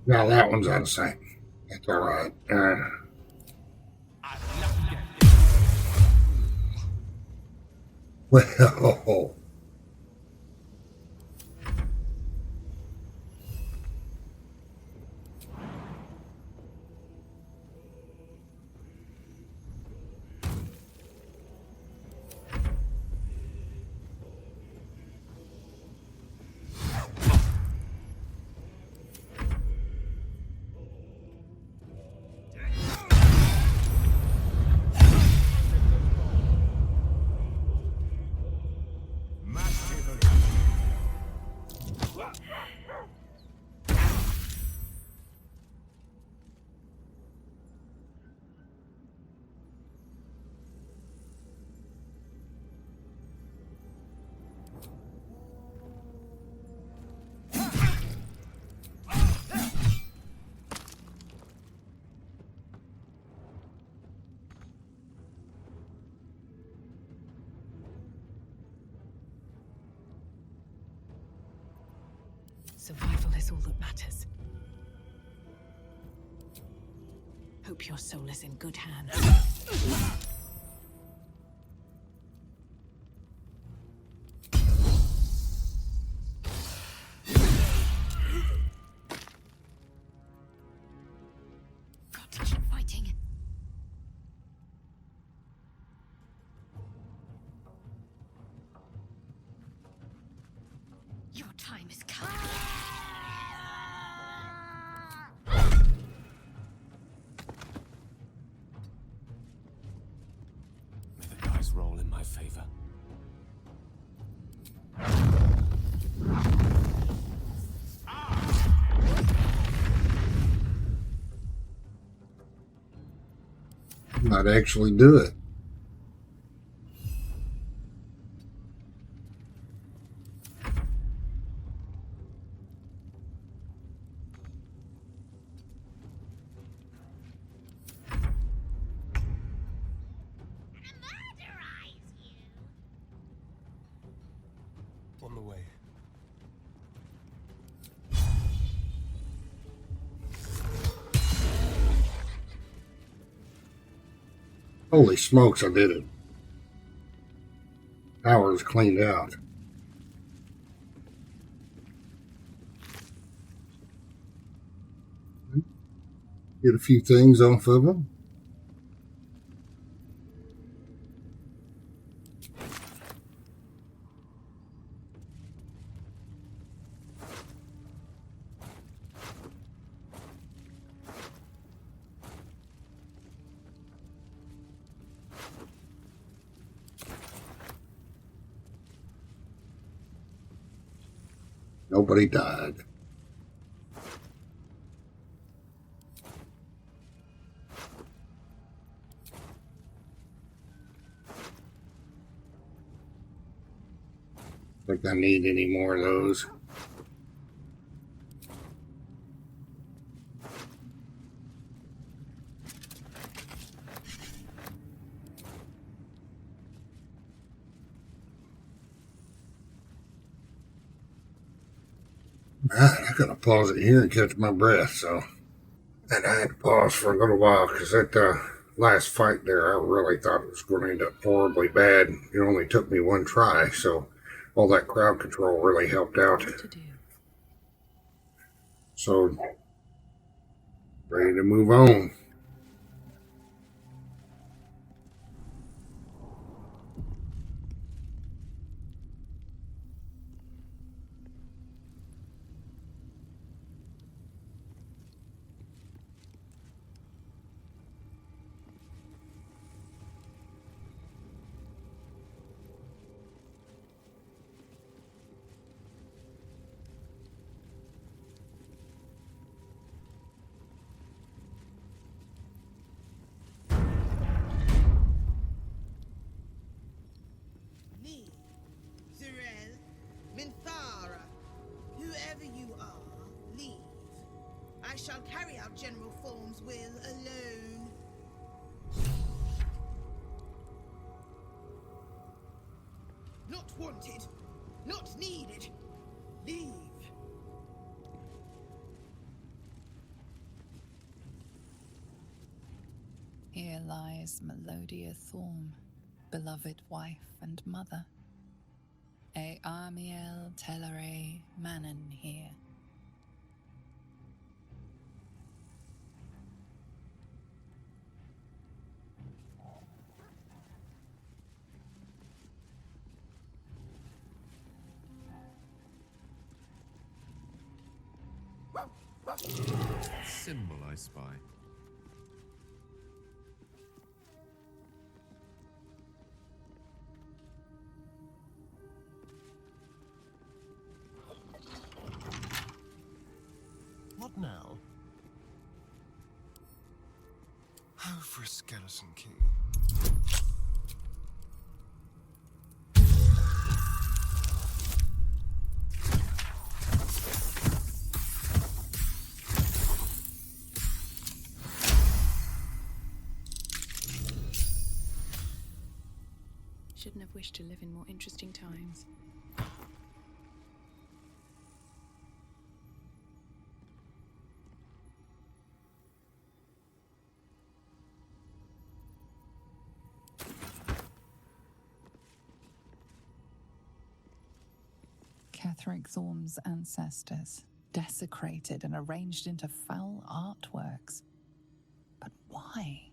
Now that one's out of sight. That's all right. Well, Survival is all that matters. Hope your soul is in good hands. Got to keep fighting. Your time is coming. May I'd actually do it. On the way. Holy smokes, I did it. Power's cleaned out. Get a few things off of them. Nobody died. Think I need any more of those. Alright, I gotta pause it here and catch my breath, so. And I had to pause for a little while because that last fight there, I really thought it was going to end up horribly bad. It only took me one try, so all that crowd control really helped out. So, ready to move on. Me, Zurel, Minthara, whoever you are, leave. I shall carry out General Form's will alone. Not wanted, not needed. Leave. Here lies Melodia Thorm, beloved wife and mother. E Armiel Telere Manon here. Symbol I spy. What now? How for a skeleton key? Shouldn't have wished to live in more interesting times. Ketheric Thorm's ancestors, desecrated and arranged into foul artworks. But why?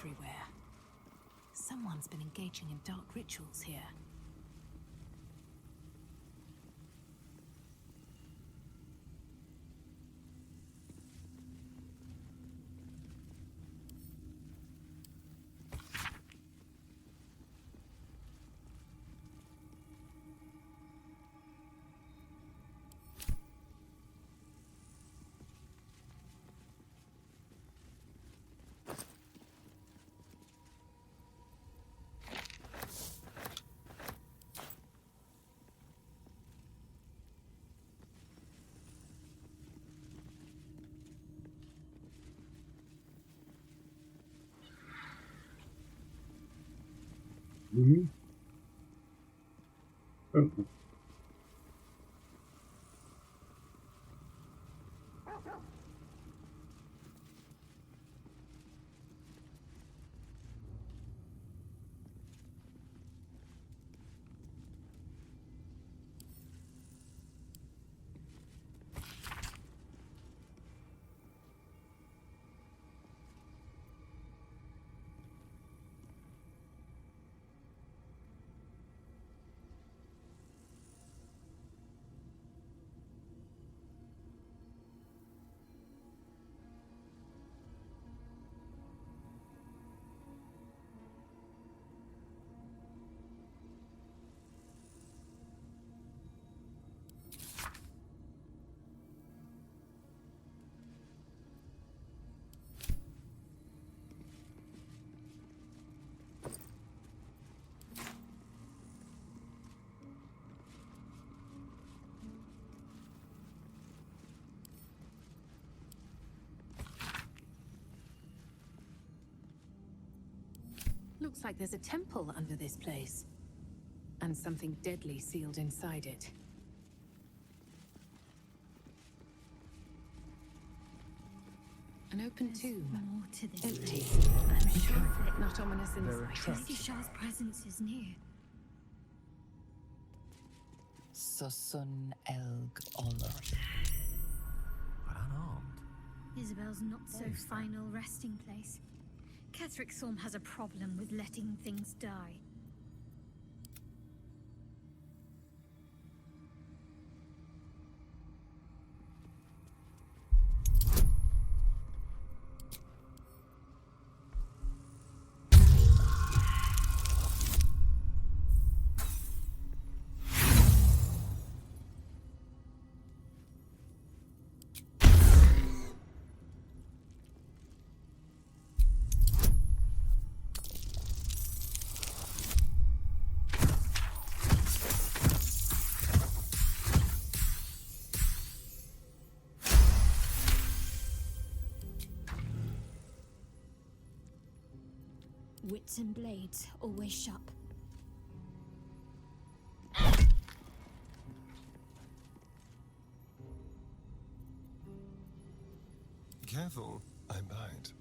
everywhere. Someone's been engaging in dark rituals here. Mm-hmm. Oh. Looks like there's a temple under this place. And something deadly sealed inside it. An open tomb. More to this Empty. place. I'm sure of it. Not ominous I inside. trust Shah's presence is near. Susun Elg Olor. But unarmed. Isabel's not so final resting place. Ketheric Thorm has a problem with letting things die. Wits and blades, always sharp. Careful, I bite.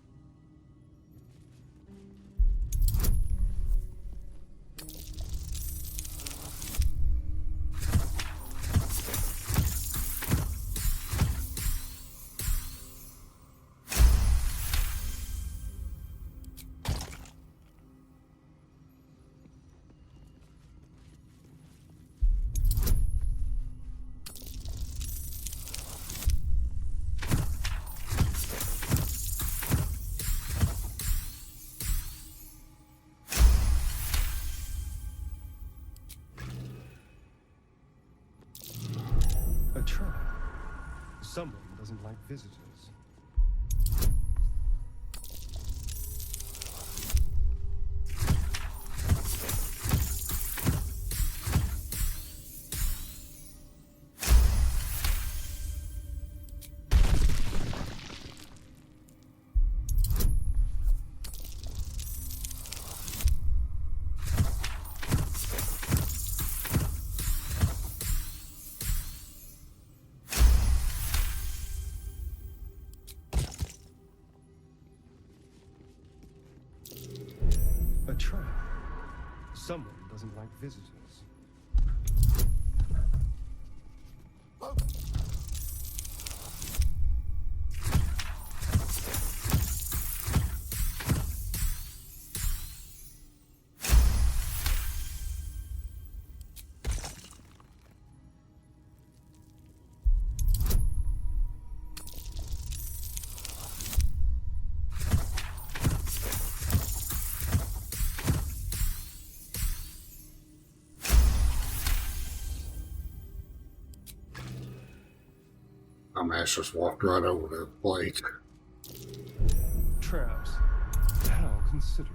A trap. Someone doesn't like visitors. A trap. Someone doesn't like visitors. Dumbass just walked right over the plate. Traps. How considerate.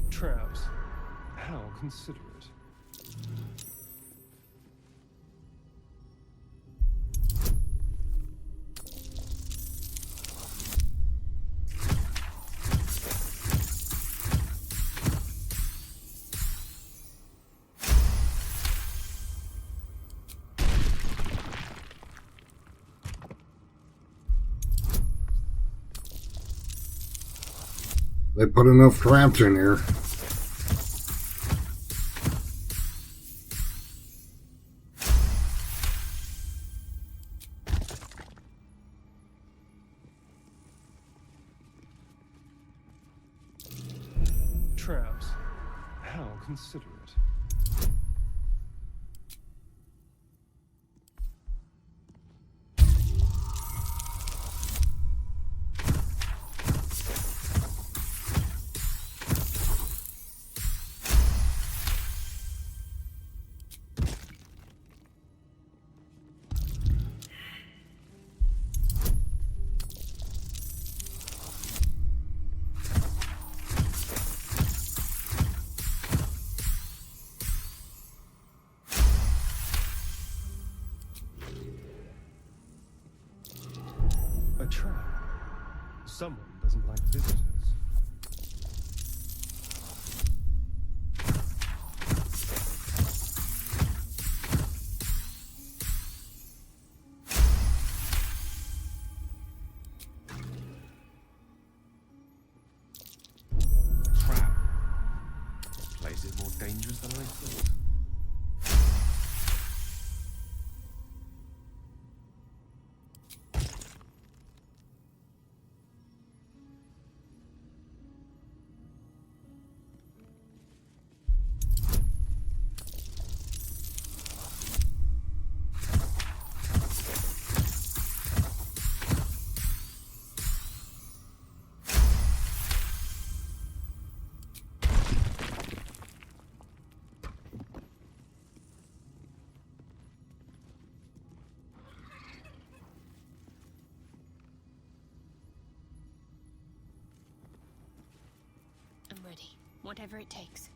Traps. How considerate. They put enough traps in here. Traps. How considerate. A trap. Someone doesn't like visitors. Trap. This place is more dangerous than I thought. I'm ready. Whatever it takes.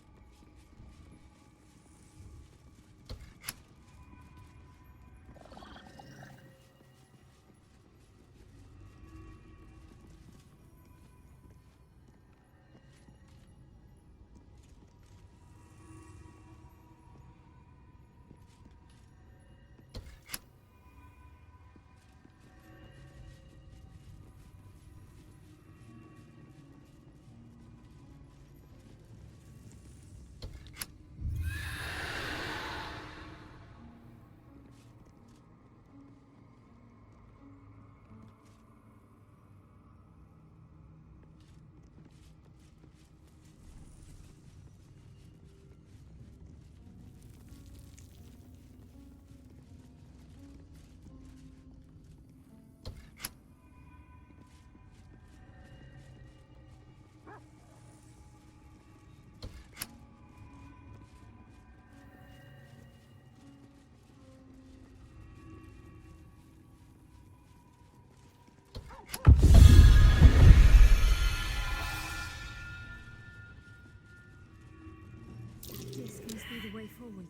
This must be the way forward.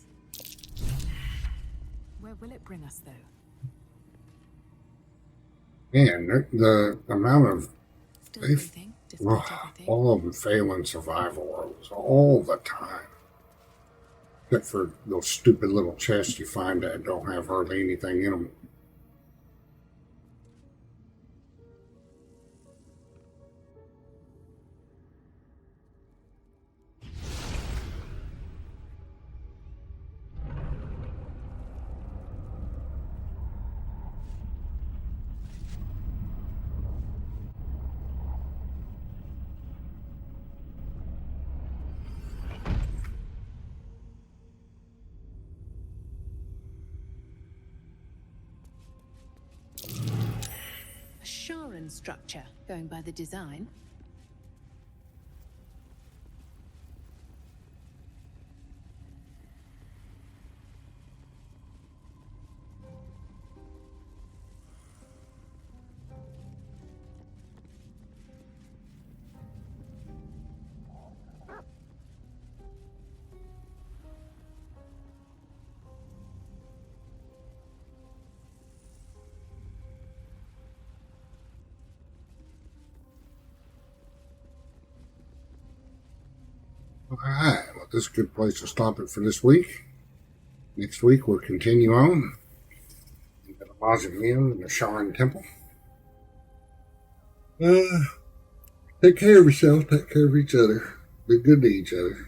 Where will it bring us, though? Man, the amount of Still breathing, despite everything. all of them fail in survival rolls all the time. Except for those stupid little chests you find that don't have hardly anything in them. structure, going by the design. Alright, well, this is a good place to stop it for this week. Next week we'll continue on. We've got a mausoleum and a shrine temple. Take care of yourself, take care of each other, be good to each other.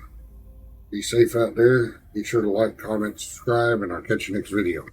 Be safe out there. Be sure to like, comment, subscribe, and I'll catch you next video.